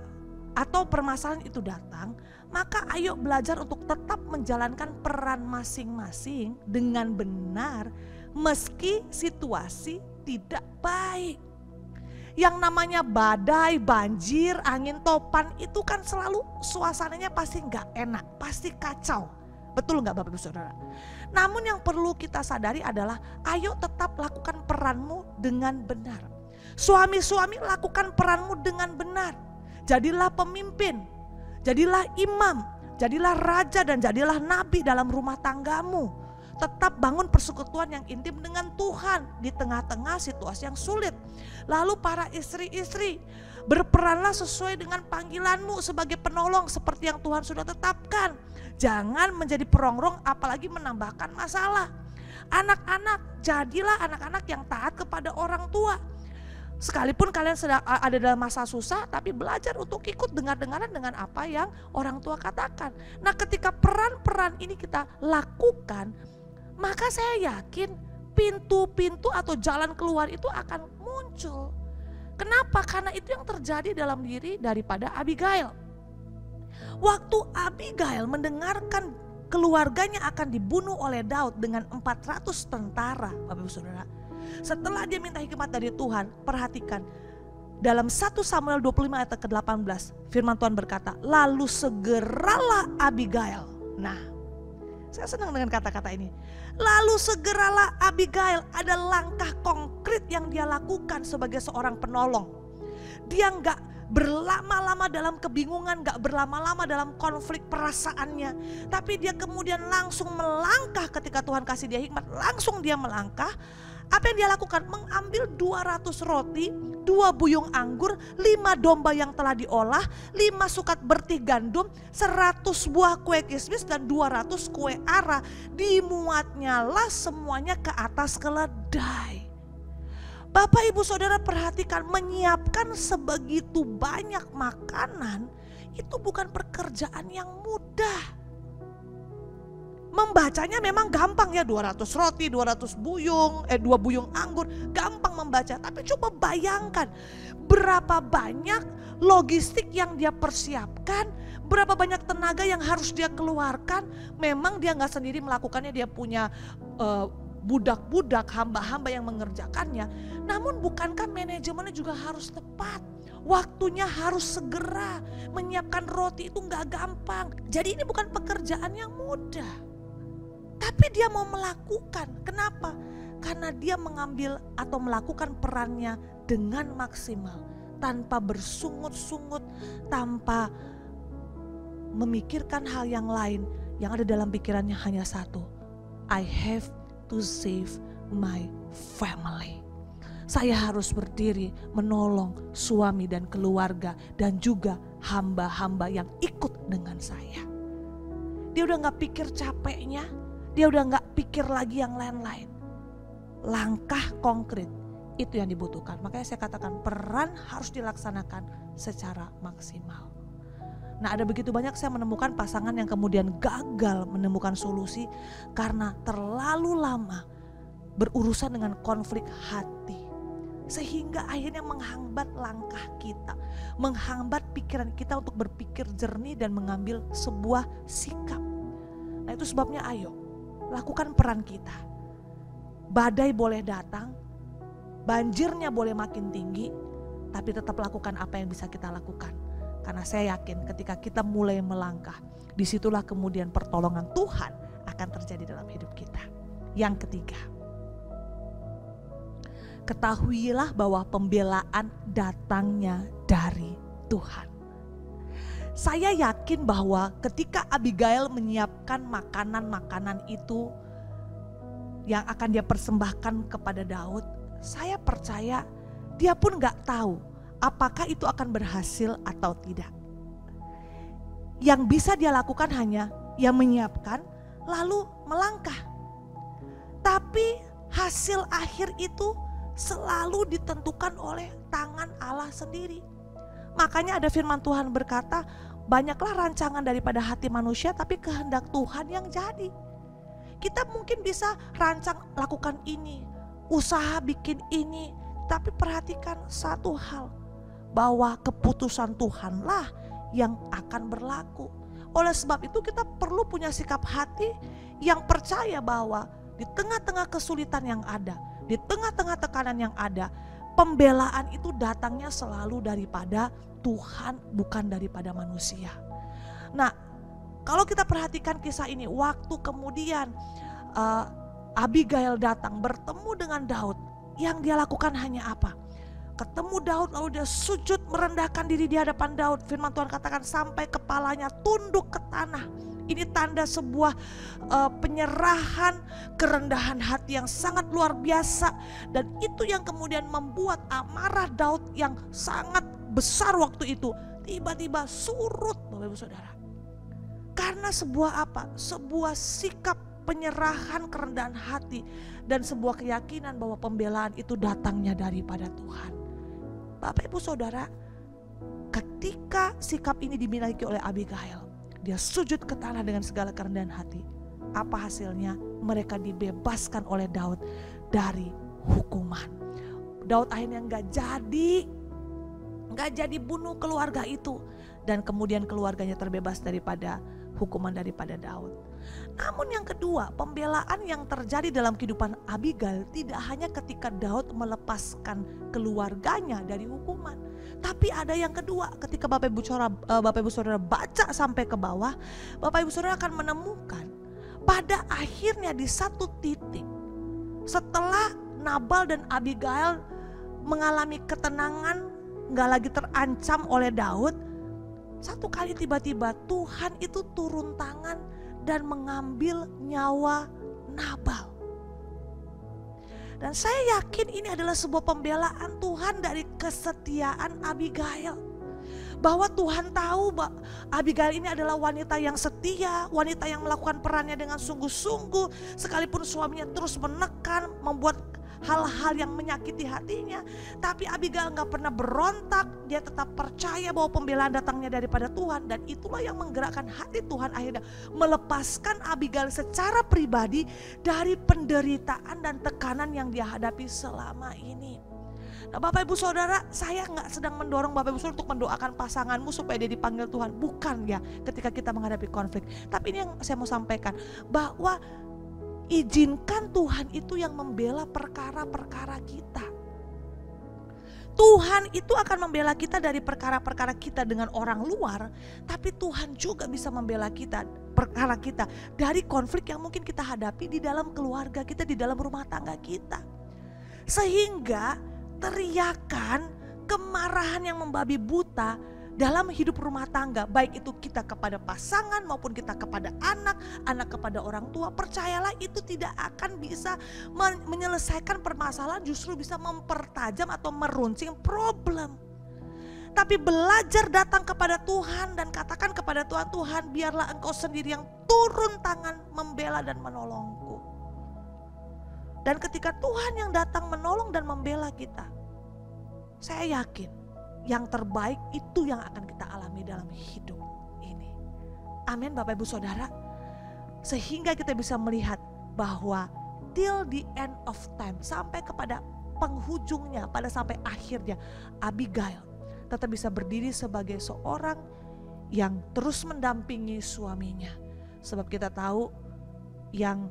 atau permasalahan itu datang, maka ayo belajar untuk tetap menjalankan peran masing-masing dengan benar meski situasi tidak baik. Yang namanya badai, banjir, angin topan itu kan selalu suasananya pasti nggak enak, pasti kacau. Betul nggak Bapak Ibu Saudara? Namun yang perlu kita sadari adalah ayo tetap lakukan peranmu dengan benar. Suami-suami lakukan peranmu dengan benar. Jadilah pemimpin, jadilah imam, jadilah raja dan jadilah nabi dalam rumah tanggamu. Tetap bangun persekutuan yang intim dengan Tuhan di tengah-tengah situasi yang sulit. Lalu para istri-istri, berperanlah sesuai dengan panggilanmu sebagai penolong seperti yang Tuhan sudah tetapkan. Jangan menjadi perongrong apalagi menambahkan masalah. Anak-anak, jadilah anak-anak yang taat kepada orang tua. Sekalipun kalian sedang ada dalam masa susah, tapi belajar untuk ikut dengar-dengaran dengan apa yang orang tua katakan. Nah, ketika peran-peran ini kita lakukan, maka saya yakin pintu-pintu atau jalan keluar itu akan muncul. Kenapa? Karena itu yang terjadi dalam diri daripada Abigail. Waktu Abigail mendengarkan keluarganya akan dibunuh oleh Daud dengan 400 tentara, Bapak Ibu Saudara. Setelah dia minta hikmat dari Tuhan, perhatikan dalam 1 Samuel 25 ayat ke-18 firman Tuhan berkata, lalu segeralah Abigail. Nah, saya senang dengan kata-kata ini. Lalu segeralah Abigail, ada langkah konkret yang dia lakukan sebagai seorang penolong. Dia enggak berlama-lama dalam kebingungan, enggak berlama-lama dalam konflik perasaannya. Tapi dia kemudian langsung melangkah ketika Tuhan kasih dia hikmat, langsung dia melangkah. Apa yang dia lakukan? Mengambil 200 roti, 2 buyung anggur, 5 domba yang telah diolah, 5 sukat bertih gandum, 100 buah kue kismis dan 200 kue ara. Dimuatnyalah semuanya ke atas keledai. Bapak Ibu Saudara perhatikan, menyiapkan sebegitu banyak makanan itu bukan pekerjaan yang mudah. Membacanya memang gampang ya, 200 roti, 200 buyung, 2 buyung anggur, gampang membaca. Tapi coba bayangkan berapa banyak logistik yang dia persiapkan, berapa banyak tenaga yang harus dia keluarkan. Memang dia gak sendiri melakukannya, dia punya budak-budak, hamba-hamba yang mengerjakannya. Namun bukankah manajemennya juga harus tepat? Waktunya harus segera, menyiapkan roti itu gak gampang. Jadi ini bukan pekerjaan yang mudah. Tapi dia mau melakukan. Kenapa? Karena dia mengambil atau melakukan perannya dengan maksimal. Tanpa bersungut-sungut, tanpa memikirkan hal yang lain. Yang ada dalam pikirannya hanya satu. I have to save my family. Saya harus berdiri menolong suami dan keluarga dan juga hamba-hamba yang ikut dengan saya. Dia udah gak pikir capeknya. Dia udah gak pikir lagi yang lain-lain. Langkah konkret itu yang dibutuhkan. Makanya saya katakan peran harus dilaksanakan secara maksimal. Nah, ada begitu banyak saya menemukan pasangan yang kemudian gagal menemukan solusi karena terlalu lama berurusan dengan konflik hati. Sehingga akhirnya menghambat langkah kita. Menghambat pikiran kita untuk berpikir jernih dan mengambil sebuah sikap. Nah, itu sebabnya ayo lakukan peran kita. Badai boleh datang, banjirnya boleh makin tinggi, tapi tetap lakukan apa yang bisa kita lakukan. Karena saya yakin ketika kita mulai melangkah, disitulah kemudian pertolongan Tuhan akan terjadi dalam hidup kita. Yang ketiga, ketahuilah bahwa pembelaan datangnya dari Tuhan. Saya yakin bahwa ketika Abigail menyiapkan makanan-makanan itu yang akan dia persembahkan kepada Daud, saya percaya dia pun gak tahu apakah itu akan berhasil atau tidak. Yang bisa dia lakukan hanya ya menyiapkan lalu melangkah. Tapi hasil akhir itu selalu ditentukan oleh tangan Allah sendiri. Makanya ada firman Tuhan berkata, banyaklah rancangan daripada hati manusia tapi kehendak Tuhan yang jadi. Kita mungkin bisa rancang lakukan ini, usaha bikin ini, tapi perhatikan satu hal, bahwa keputusan Tuhanlah yang akan berlaku. Oleh sebab itu kita perlu punya sikap hati yang percaya bahwa di tengah-tengah kesulitan yang ada, di tengah-tengah tekanan yang ada, pembelaan itu datangnya selalu daripada Tuhan, bukan daripada manusia. Nah, kalau kita perhatikan kisah ini, waktu kemudian Abigail datang bertemu dengan Daud, yang dia lakukan hanya apa? Ketemu Daud lalu dia sujud merendahkan diri di hadapan Daud. Firman Tuhan katakan sampai kepalanya tunduk ke tanah. Ini tanda sebuah penyerahan, kerendahan hati yang sangat luar biasa. Dan itu yang kemudian membuat amarah Daud yang sangat besar waktu itu tiba-tiba surut, Bapak Ibu Saudara. Karena sebuah apa? Sebuah sikap penyerahan, kerendahan hati, dan sebuah keyakinan bahwa pembelaan itu datangnya daripada Tuhan. Bapak Ibu Saudara, ketika sikap ini dimiliki oleh Abigail, dia sujud ke tanah dengan segala kerendahan hati. Apa hasilnya? Mereka dibebaskan oleh Daud dari hukuman. Daud akhirnya nggak jadi bunuh keluarga itu, dan kemudian keluarganya terbebas daripada hukuman daripada Daud. Namun yang kedua, pembelaan yang terjadi dalam kehidupan Abigail tidak hanya ketika Daud melepaskan keluarganya dari hukuman, tapi ada yang kedua. Ketika Bapak Ibu Saudara baca sampai ke bawah, Bapak Ibu Saudara akan menemukan pada akhirnya di satu titik setelah Nabal dan Abigail mengalami ketenangan, gak lagi terancam oleh Daud, satu kali tiba-tiba Tuhan itu turun tangan dan mengambil nyawa Nabal. Dan saya yakin ini adalah sebuah pembelaan Tuhan dari kesetiaan Abigail. Bahwa Tuhan tahu bahwa Abigail ini adalah wanita yang setia, wanita yang melakukan perannya dengan sungguh-sungguh. Sekalipun suaminya terus menekan, membuat hal-hal yang menyakiti hatinya, tapi Abigail gak pernah berontak. Dia tetap percaya bahwa pembelaan datangnya daripada Tuhan, dan itulah yang menggerakkan hati Tuhan akhirnya melepaskan Abigail secara pribadi dari penderitaan dan tekanan yang dia hadapi selama ini. Nah, Bapak Ibu Saudara, saya gak sedang mendorong Bapak Ibu Saudara untuk mendoakan pasanganmu supaya dia dipanggil Tuhan, bukan ya, ketika kita menghadapi konflik. Tapi ini yang saya mau sampaikan, bahwa izinkan Tuhan itu yang membela perkara-perkara kita. Tuhan itu akan membela kita dari perkara-perkara kita dengan orang luar, tapi Tuhan juga bisa membela kita, perkara kita, dari konflik yang mungkin kita hadapi di dalam keluarga kita, di dalam rumah tangga kita. Sehingga teriakan, kemarahan yang membabi buta dalam hidup rumah tangga, baik itu kita kepada pasangan maupun kita kepada anak, anak kepada orang tua, percayalah itu tidak akan bisa menyelesaikan permasalahan, justru bisa mempertajam atau meruncing problem. Tapi belajar datang kepada Tuhan dan katakan kepada Tuhan, Tuhan biarlah Engkau sendiri yang turun tangan membela dan menolongku. Dan ketika Tuhan yang datang menolong dan membela kita, saya yakin yang terbaik itu yang akan kita alami dalam hidup ini. Amin Bapak Ibu Saudara. Sehingga kita bisa melihat bahwa till the end of time, sampai kepada penghujungnya, pada sampai akhirnya, Abigail tetap bisa berdiri sebagai seorang yang terus mendampingi suaminya. Sebab kita tahu yang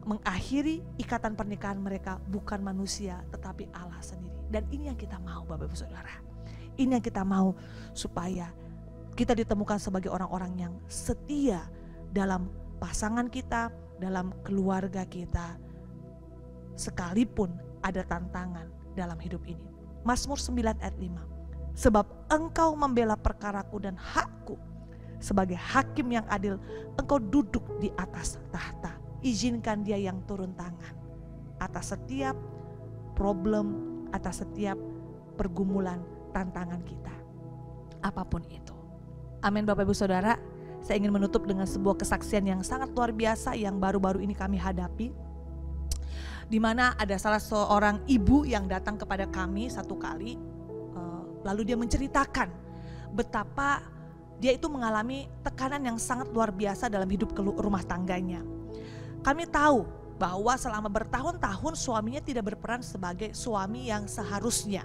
mengakhiri ikatan pernikahan mereka bukan manusia tetapi Allah sendiri. Dan ini yang kita mau Bapak Ibu Saudara. Ini yang kita mau, supaya kita ditemukan sebagai orang-orang yang setia dalam pasangan kita, dalam keluarga kita, sekalipun ada tantangan dalam hidup ini. Mazmur 9 ayat 5. Sebab Engkau membela perkaraku dan hakku, sebagai hakim yang adil, Engkau duduk di atas tahta. Izinkan Dia yang turun tangan atas setiap problem, atas setiap pergumulan, tantangan kita, apapun itu. Amin Bapak Ibu Saudara. Saya ingin menutup dengan sebuah kesaksian yang sangat luar biasa yang baru-baru ini kami hadapi, di mana ada salah seorang ibu yang datang kepada kami satu kali, lalu dia menceritakan betapa dia itu mengalami tekanan yang sangat luar biasa dalam hidup rumah tangganya. Kami tahu bahwa selama bertahun-tahun suaminya tidak berperan sebagai suami yang seharusnya.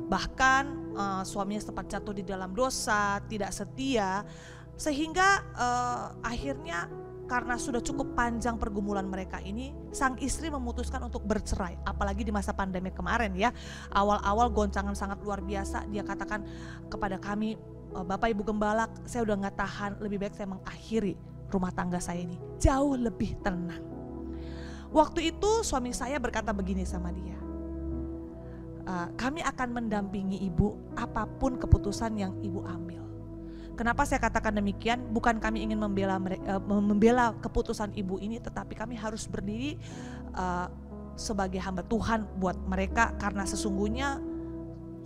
Bahkan suaminya sempat jatuh di dalam dosa, tidak setia, sehingga akhirnya karena sudah cukup panjang pergumulan mereka ini, sang istri memutuskan untuk bercerai. Apalagi di masa pandemi kemarin ya, awal-awal goncangan sangat luar biasa. Dia katakan kepada kami, Bapak Ibu Gembala, saya udah gak tahan, lebih baik saya mengakhiri rumah tangga saya ini jauh lebih tenang. Waktu itu suami saya berkata begini sama dia, kami akan mendampingi ibu apapun keputusan yang ibu ambil. Kenapa saya katakan demikian? Bukan kami ingin membela keputusan ibu ini, tetapi kami harus berdiri sebagai hamba Tuhan buat mereka, karena sesungguhnya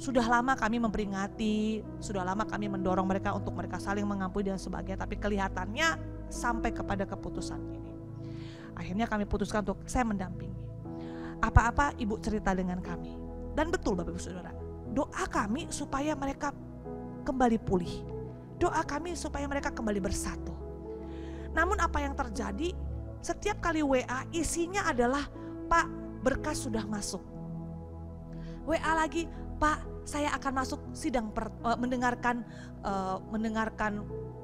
sudah lama kami memperingati, sudah lama kami mendorong mereka untuk mereka saling mengampuni dan sebagainya, tapi kelihatannya sampai kepada keputusan ini. Akhirnya kami putuskan untuk saya mendampingi. Apa-apa ibu cerita dengan kami. Dan betul Bapak Ibu Saudara, doa kami supaya mereka kembali pulih. Doa kami supaya mereka kembali bersatu. Namun apa yang terjadi, setiap kali WA isinya adalah, Pak, berkas sudah masuk. WA lagi, Pak, saya akan masuk sidang mendengarkan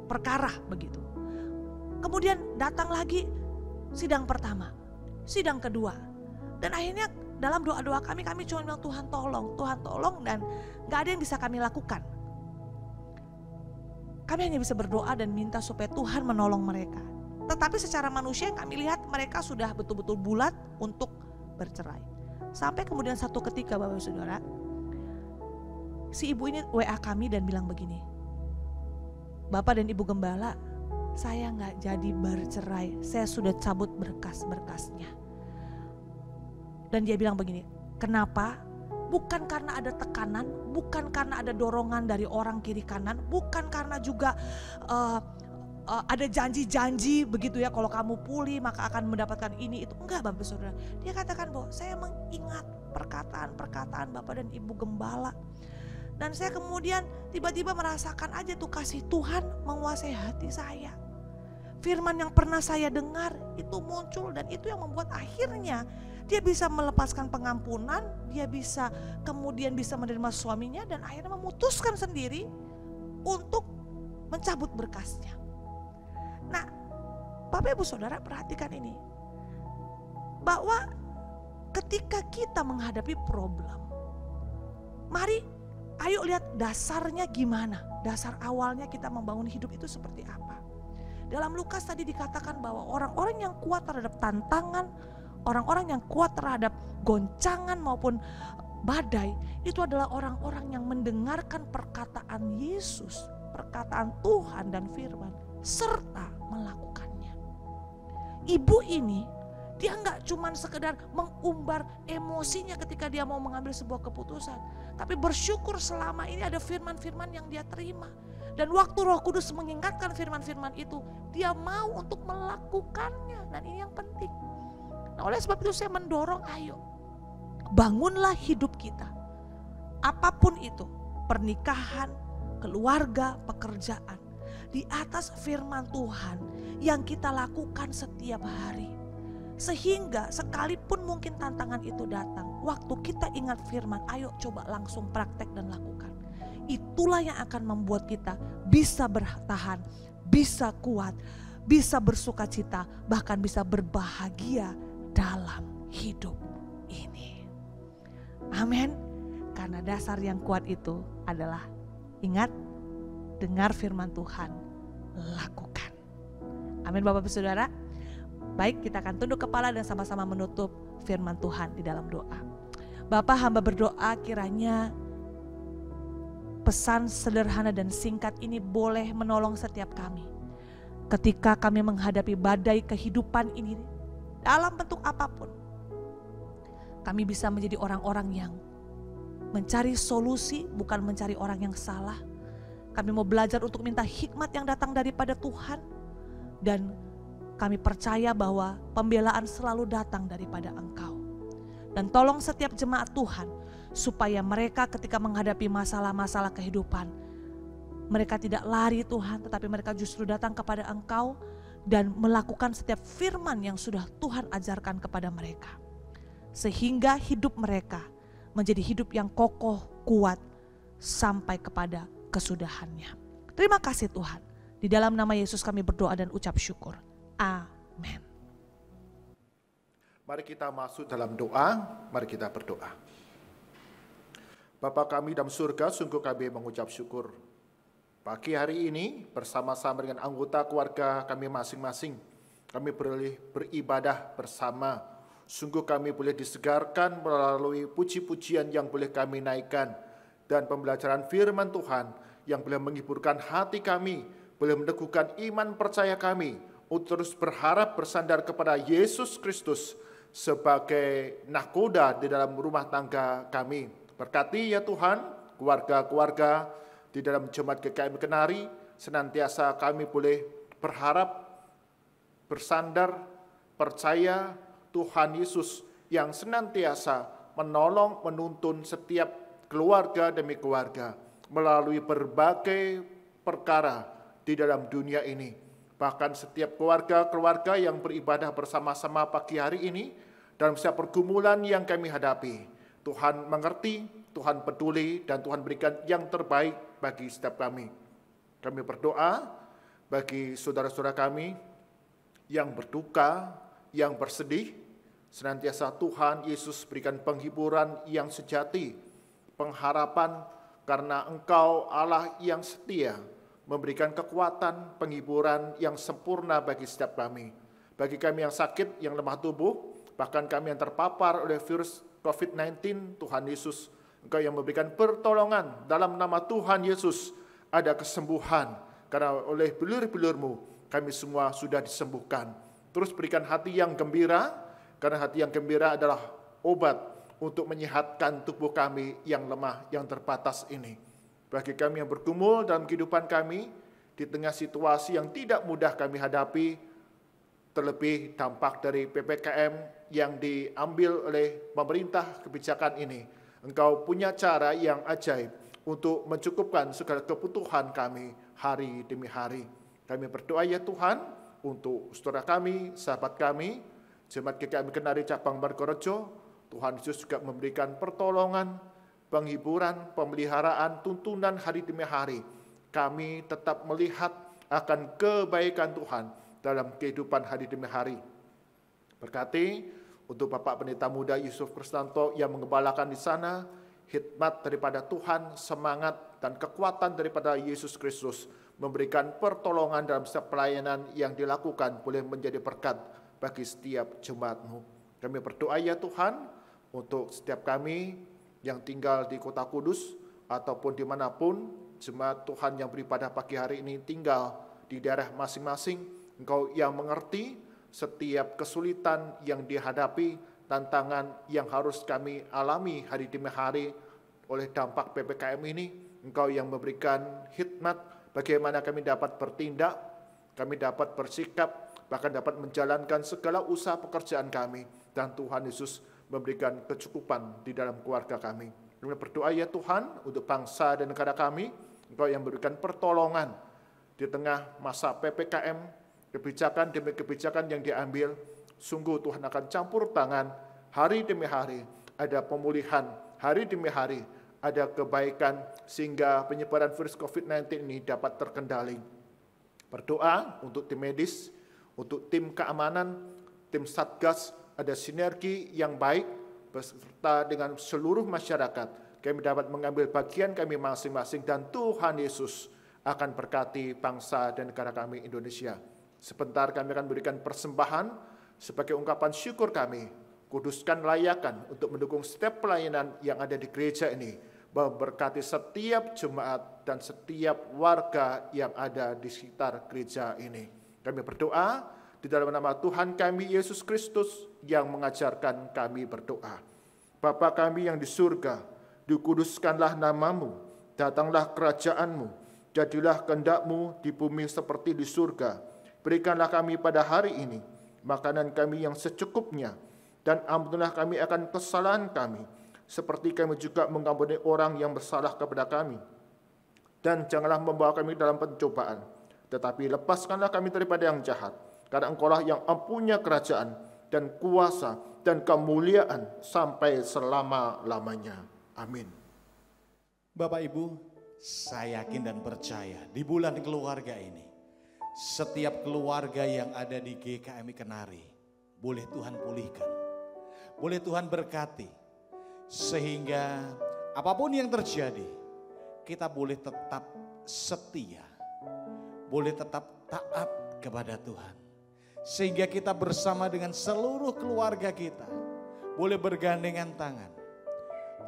perkara begitu. Kemudian datang lagi sidang pertama, sidang kedua. Dan akhirnya dalam doa-doa kami cuma bilang, Tuhan tolong, dan gak ada yang bisa kami lakukan. Kami hanya bisa berdoa dan minta supaya Tuhan menolong mereka. Tetapi secara manusia yang kami lihat, mereka sudah betul-betul bulat untuk bercerai. Sampai kemudian satu ketika Bapak Saudara, si ibu ini WA kami dan bilang begini, Bapak dan Ibu Gembala, saya gak jadi bercerai, saya sudah cabut berkas-berkasnya. Dan dia bilang begini, kenapa? Bukan karena ada tekanan, bukan karena ada dorongan dari orang kiri kanan, bukan karena juga ada janji-janji begitu ya, kalau kamu pulih maka akan mendapatkan ini itu. Enggak Bapak Saudara, dia katakan bahwa saya mengingat perkataan-perkataan Bapak dan Ibu Gembala. Dan saya kemudian tiba-tiba merasakan aja tuh kasih Tuhan menguasai hati saya. Firman yang pernah saya dengar itu muncul, dan itu yang membuat akhirnya dia bisa melepaskan pengampunan, dia bisa kemudian bisa menerima suaminya, dan akhirnya memutuskan sendiri untuk mencabut berkasnya. Nah, Bapak Ibu Saudara perhatikan ini, bahwa ketika kita menghadapi problem, mari ayo lihat dasarnya gimana, dasar awalnya kita membangun hidup itu seperti apa. Dalam Lukas tadi dikatakan bahwa orang-orang yang kuat terhadap tantangan, orang-orang yang kuat terhadap goncangan maupun badai, itu adalah orang-orang yang mendengarkan perkataan Yesus, perkataan Tuhan dan firman, serta melakukannya. Ibu ini, dia nggak cuman sekedar mengumbar emosinya ketika dia mau mengambil sebuah keputusan, tapi bersyukur selama ini ada firman-firman yang dia terima. Dan waktu Roh Kudus mengingatkan firman-firman itu, dia mau untuk melakukannya. Dan ini yang penting. Nah, oleh sebab itu saya mendorong, ayo bangunlah hidup kita. Apapun itu, pernikahan, keluarga, pekerjaan, di atas firman Tuhan yang kita lakukan setiap hari. Sehingga sekalipun mungkin tantangan itu datang, waktu kita ingat firman, ayo coba langsung praktek dan lakukan. Itulah yang akan membuat kita bisa bertahan, bisa kuat, bisa bersuka cita, bahkan bisa berbahagia dalam hidup ini. Amin. Karena dasar yang kuat itu adalah ingat, dengar firman Tuhan, lakukan. Amin Bapak Ibu Saudara. Baik, kita akan tunduk kepala dan sama-sama menutup firman Tuhan di dalam doa. Bapa, hamba berdoa kiranya pesan sederhana dan singkat ini boleh menolong setiap kami. Ketika kami menghadapi badai kehidupan ini dalam bentuk apapun, kami bisa menjadi orang-orang yang mencari solusi, bukan mencari orang yang salah. Kami mau belajar untuk minta hikmat yang datang daripada Tuhan, dan kami percaya bahwa pembelaan selalu datang daripada Engkau. Dan tolong setiap jemaat Tuhan, supaya mereka ketika menghadapi masalah-masalah kehidupan, mereka tidak lari Tuhan, tetapi mereka justru datang kepada Engkau dan melakukan setiap firman yang sudah Tuhan ajarkan kepada mereka. Sehingga hidup mereka menjadi hidup yang kokoh, kuat, sampai kepada kesudahannya. Terima kasih Tuhan. Di dalam nama Yesus kami berdoa dan ucap syukur. Amin. Mari kita masuk dalam doa, mari kita berdoa. Bapa kami dalam surga, sungguh kami mengucap syukur. Pagi hari ini bersama-sama dengan anggota keluarga kami masing-masing, kami boleh beribadah bersama. Sungguh kami boleh disegarkan melalui puji-pujian yang boleh kami naikkan, dan pembelajaran firman Tuhan yang boleh menghiburkan hati kami, boleh meneguhkan iman percaya kami untuk terus berharap bersandar kepada Yesus Kristus sebagai nahkoda di dalam rumah tangga kami. Berkati ya Tuhan, keluarga-keluarga di dalam Jemaat GKM Kenari, senantiasa kami boleh berharap, bersandar, percaya Tuhan Yesus yang senantiasa menolong, menuntun setiap keluarga demi keluarga melalui berbagai perkara di dalam dunia ini. Bahkan setiap keluarga-keluarga yang beribadah bersama-sama pagi hari ini, dalam setiap pergumulan yang kami hadapi, Tuhan mengerti, Tuhan peduli, dan Tuhan berikan yang terbaik bagi setiap kami. Kami berdoa bagi saudara-saudara kami yang berduka, yang bersedih, senantiasa Tuhan Yesus berikan penghiburan yang sejati, pengharapan karena Engkau Allah yang setia, memberikan kekuatan, penghiburan yang sempurna bagi setiap kami. Bagi kami yang sakit, yang lemah tubuh, bahkan kami yang terpapar oleh virus COVID-19, Tuhan Yesus, Engkau yang memberikan pertolongan. Dalam nama Tuhan Yesus ada kesembuhan, karena oleh bilur-bilur-Mu kami semua sudah disembuhkan. Terus berikan hati yang gembira, karena hati yang gembira adalah obat untuk menyehatkan tubuh kami yang lemah, yang terbatas ini. Bagi kami yang bergumul dalam kehidupan kami, di tengah situasi yang tidak mudah kami hadapi, terlebih dampak dari PPKM yang diambil oleh pemerintah kebijakan ini, Engkau punya cara yang ajaib untuk mencukupkan segala kebutuhan kami hari demi hari. Kami berdoa ya Tuhan, untuk saudara kami, sahabat kami, Jemaat GKM Kenari Cabang Margorejo, Tuhan Yesus juga memberikan pertolongan, penghiburan, pemeliharaan, tuntunan hari demi hari. Kami tetap melihat akan kebaikan Tuhan dalam kehidupan hari demi hari. Berkati untuk Bapak Pendeta Muda Yusuf Kristanto yang mengembalakan di sana, hikmat daripada Tuhan, semangat dan kekuatan daripada Yesus Kristus, memberikan pertolongan dalam setiap pelayanan yang dilakukan boleh menjadi berkat bagi setiap jemaat-Mu. Kami berdoa ya Tuhan, untuk setiap kami yang tinggal di Kota Kudus ataupun dimanapun jemaat Tuhan yang beribadah pagi hari ini tinggal di daerah masing-masing, Engkau yang mengerti setiap kesulitan yang dihadapi, tantangan yang harus kami alami hari demi hari oleh dampak PPKM ini. Engkau yang memberikan hikmat bagaimana kami dapat bertindak, kami dapat bersikap, bahkan dapat menjalankan segala usaha pekerjaan kami, dan Tuhan Yesus memberikan kecukupan di dalam keluarga kami. Kami berdoa ya Tuhan untuk bangsa dan negara kami, Engkau yang memberikan pertolongan di tengah masa PPKM, kebijakan demi kebijakan yang diambil. Sungguh Tuhan akan campur tangan hari demi hari, ada pemulihan hari demi hari, ada kebaikan sehingga penyebaran virus COVID-19 ini dapat terkendali. Berdoa untuk tim medis, untuk tim keamanan, tim Satgas, ada sinergi yang baik beserta dengan seluruh masyarakat. Kami dapat mengambil bagian kami masing-masing, dan Tuhan Yesus akan berkati bangsa dan negara kami Indonesia. Sebentar kami akan berikan persembahan sebagai ungkapan syukur kami. Kuduskan layakan untuk mendukung setiap pelayanan yang ada di gereja ini, memberkati setiap jemaat dan setiap warga yang ada di sekitar gereja ini. Kami berdoa di dalam nama Tuhan kami Yesus Kristus yang mengajarkan kami berdoa. Bapa kami yang di surga, dikuduskanlah namamu, datanglah kerajaanmu, jadilah kehendak-Mu di bumi seperti di surga. Berikanlah kami pada hari ini makanan kami yang secukupnya, dan ampunilah kami akan kesalahan kami, seperti kami juga mengampuni orang yang bersalah kepada kami. Dan janganlah membawa kami dalam pencobaan, tetapi lepaskanlah kami daripada yang jahat. karena Engkaulah yang mempunyai kerajaan dan kuasa dan kemuliaan sampai selama-lamanya. Amin. Bapak Ibu, saya yakin dan percaya di bulan keluarga ini, setiap keluarga yang ada di GKMI Kenari, boleh Tuhan pulihkan, boleh Tuhan berkati, sehingga apapun yang terjadi, kita boleh tetap setia, boleh tetap taat kepada Tuhan. Sehingga kita bersama dengan seluruh keluarga kita boleh bergandengan tangan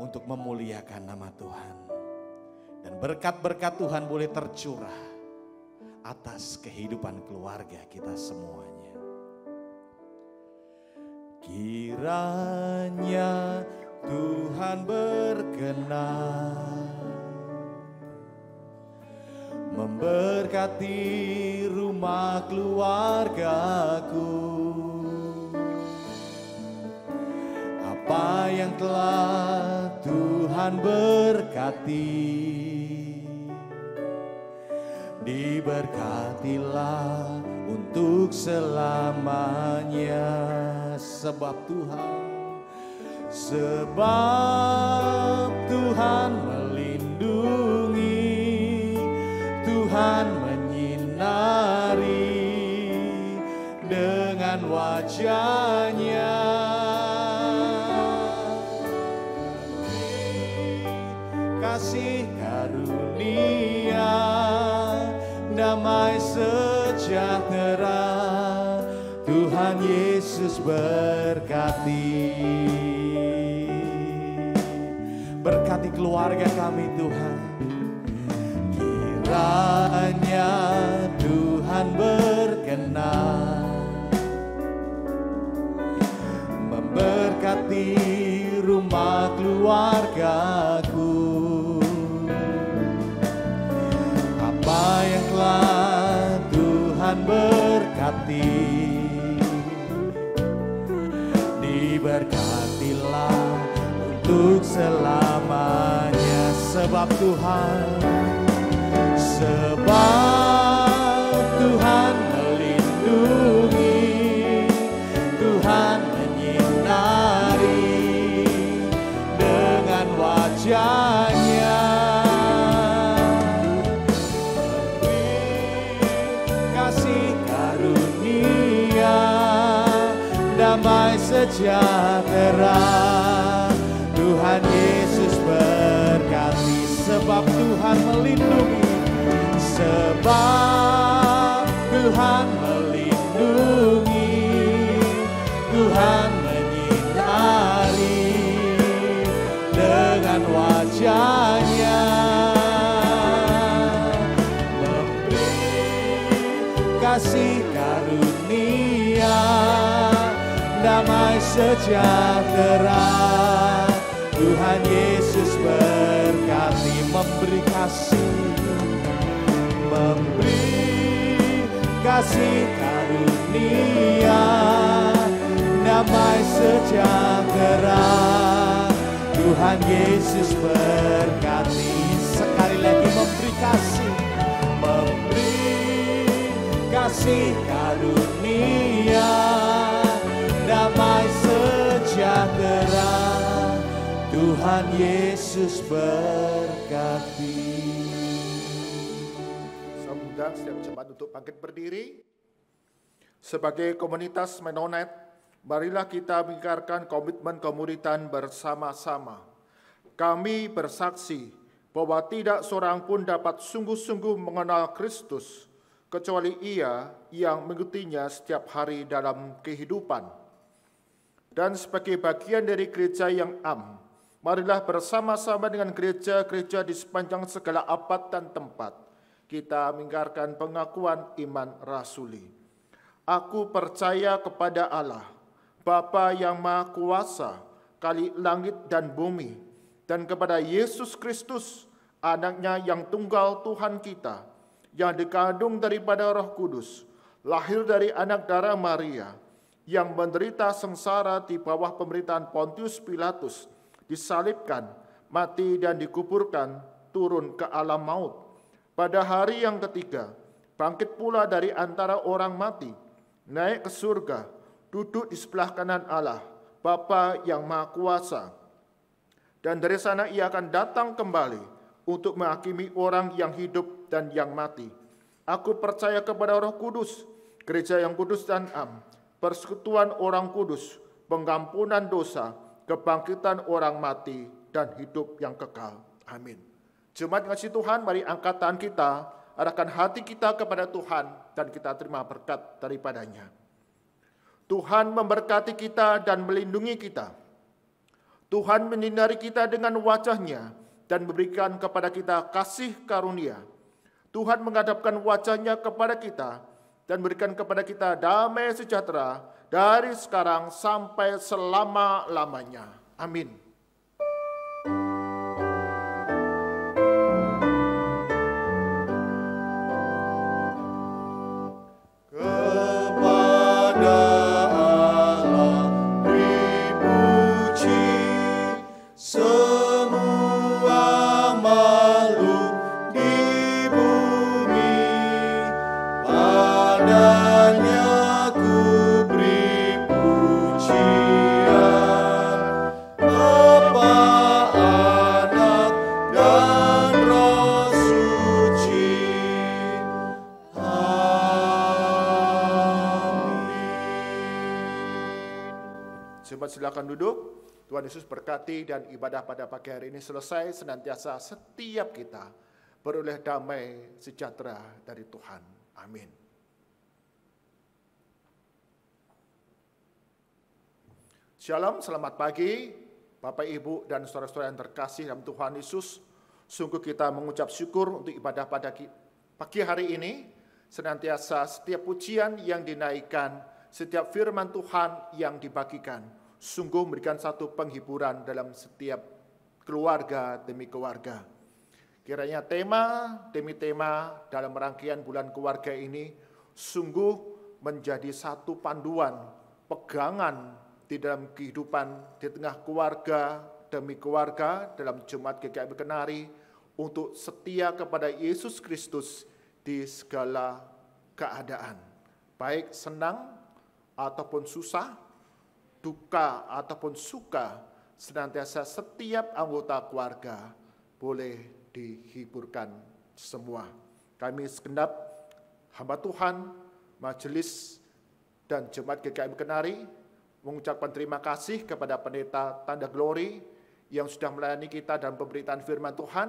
untuk memuliakan nama Tuhan. Dan berkat-berkat Tuhan boleh tercurah atas kehidupan keluarga kita semuanya. Kiranya Tuhan berkenan memberkati rumah keluargaku. Apa yang telah Tuhan berkati, diberkatilah untuk selamanya. Sebab Tuhan melindungi, Tuhan menyinari dengan wajah-Nya. Kasih karunia, damai sejahtera, Tuhan Yesus berkati. Berkati keluarga kami Tuhan. Kiranya Tuhan berkenan memberkati rumah keluargaku. Apa yang telah Tuhan berkati, diberkatilah untuk selamanya. Sebab Tuhan melindungi, Tuhan menyinari dengan wajah-Nya. Kasih karunia, damai sejahtera, Tuhan Yesus berkati. Sebab Tuhan melindungi, sebab Tuhan melindungi, Tuhan menyinari dengan wajah-Nya, memberi kasih karunia, damai sejahtera, Tuhan Yesus berkati. Memberi kasih karunia, damai sejahtera, Tuhan Yesus berkati. Sekali lagi memberi kasih karunia, damai sejahtera, Tuhan Yesus berkati. Saya undang setiap jemaat untuk bangkit berdiri. Sebagai komunitas Menonet, marilah kita mengikrarkan komitmen kemuridan bersama-sama. Kami bersaksi bahwa tidak seorang pun dapat sungguh-sungguh mengenal Kristus, kecuali Ia yang mengikutinya setiap hari dalam kehidupan. Dan sebagai bagian dari gereja yang am, marilah bersama-sama dengan gereja-gereja di sepanjang segala abad dan tempat, kita mengikrarkan pengakuan iman rasuli. Aku percaya kepada Allah, Bapa yang Maha Kuasa, Kali langit dan bumi, dan kepada Yesus Kristus, Anaknya yang tunggal Tuhan kita, yang dikandung daripada Roh Kudus, lahir dari anak darah Maria, yang menderita sengsara di bawah pemerintahan Pontius Pilatus, disalibkan, mati dan dikuburkan, turun ke alam maut. Pada hari yang ketiga, bangkit pula dari antara orang mati, naik ke surga, duduk di sebelah kanan Allah, Bapa yang Maha Kuasa. Dan dari sana ia akan datang kembali untuk menghakimi orang yang hidup dan yang mati. Aku percaya kepada Roh Kudus, gereja yang kudus dan am, persekutuan orang kudus, pengampunan dosa, kebangkitan orang mati, dan hidup yang kekal. Amin. Jemaat kasih Tuhan, mari angkat tangan kita, arahkan hati kita kepada Tuhan, dan kita terima berkat daripadanya. Tuhan memberkati kita dan melindungi kita. Tuhan menyinari kita dengan wajah-Nya dan memberikan kepada kita kasih karunia. Tuhan menghadapkan wajah-Nya kepada kita dan berikan kepada kita damai sejahtera dari sekarang sampai selama-lamanya. Amin. Silakan duduk. Tuhan Yesus berkati dan ibadah pada pagi hari ini selesai. Senantiasa setiap kita beroleh damai sejahtera dari Tuhan. Amin. Shalom, selamat pagi Bapak, Ibu, dan saudara-saudara yang terkasih dalam Tuhan Yesus. Sungguh kita mengucap syukur untuk ibadah pada pagi hari ini. Senantiasa setiap pujian yang dinaikkan, setiap firman Tuhan yang dibagikan, sungguh memberikan satu penghiburan dalam setiap keluarga demi keluarga. Kiranya tema demi tema dalam rangkaian bulan keluarga ini sungguh menjadi satu panduan, pegangan di dalam kehidupan di tengah keluarga demi keluarga dalam Jemaat GKM Kenari untuk setia kepada Yesus Kristus di segala keadaan, baik senang ataupun susah, duka ataupun suka, senantiasa setiap anggota keluarga boleh dihiburkan semua. Kami segenap hamba Tuhan, majelis dan Jemaat GKM Kenari mengucapkan terima kasih kepada Pendeta Tanda Glory yang sudah melayani kita dalam pemberitaan firman Tuhan.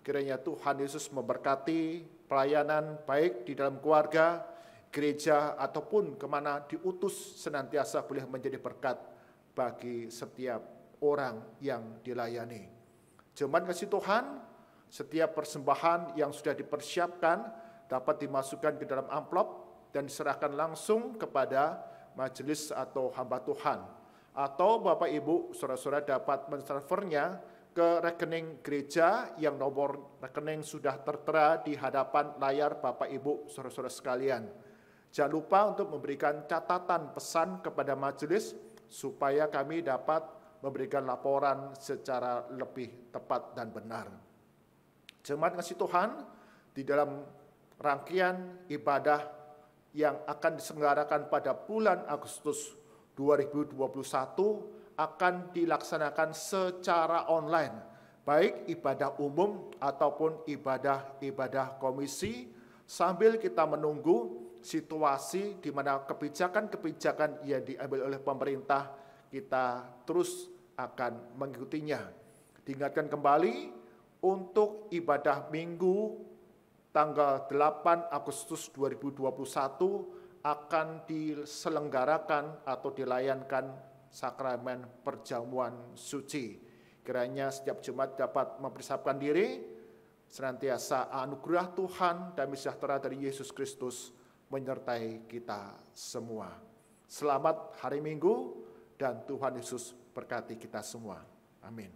Kiranya Tuhan Yesus memberkati pelayanan baik di dalam keluarga, gereja, ataupun kemana diutus, senantiasa boleh menjadi berkat bagi setiap orang yang dilayani. Jemaat kasih Tuhan, setiap persembahan yang sudah dipersiapkan dapat dimasukkan ke dalam amplop dan diserahkan langsung kepada majelis atau hamba Tuhan. Atau Bapak Ibu, saudara-saudara dapat mentransfernya ke rekening gereja yang nomor rekening sudah tertera di hadapan layar Bapak Ibu, saudara-saudara sekalian. Jangan lupa untuk memberikan catatan pesan kepada majelis supaya kami dapat memberikan laporan secara lebih tepat dan benar. Jemaat kasih Tuhan, di dalam rangkaian ibadah yang akan diselenggarakan pada bulan Agustus 2021 akan dilaksanakan secara online, baik ibadah umum ataupun ibadah komisi, sambil kita menunggu situasi di mana kebijakan-kebijakan yang diambil oleh pemerintah kita terus akan mengikutinya. Diingatkan kembali untuk ibadah Minggu tanggal 8 Agustus 2021 akan diselenggarakan atau dilayankan sakramen perjamuan suci. Kiranya setiap jemaat dapat mempersiapkan diri, senantiasa anugerah Tuhan dan sejahtera dari Yesus Kristus menyertai kita semua. Selamat hari Minggu dan Tuhan Yesus berkati kita semua. Amin.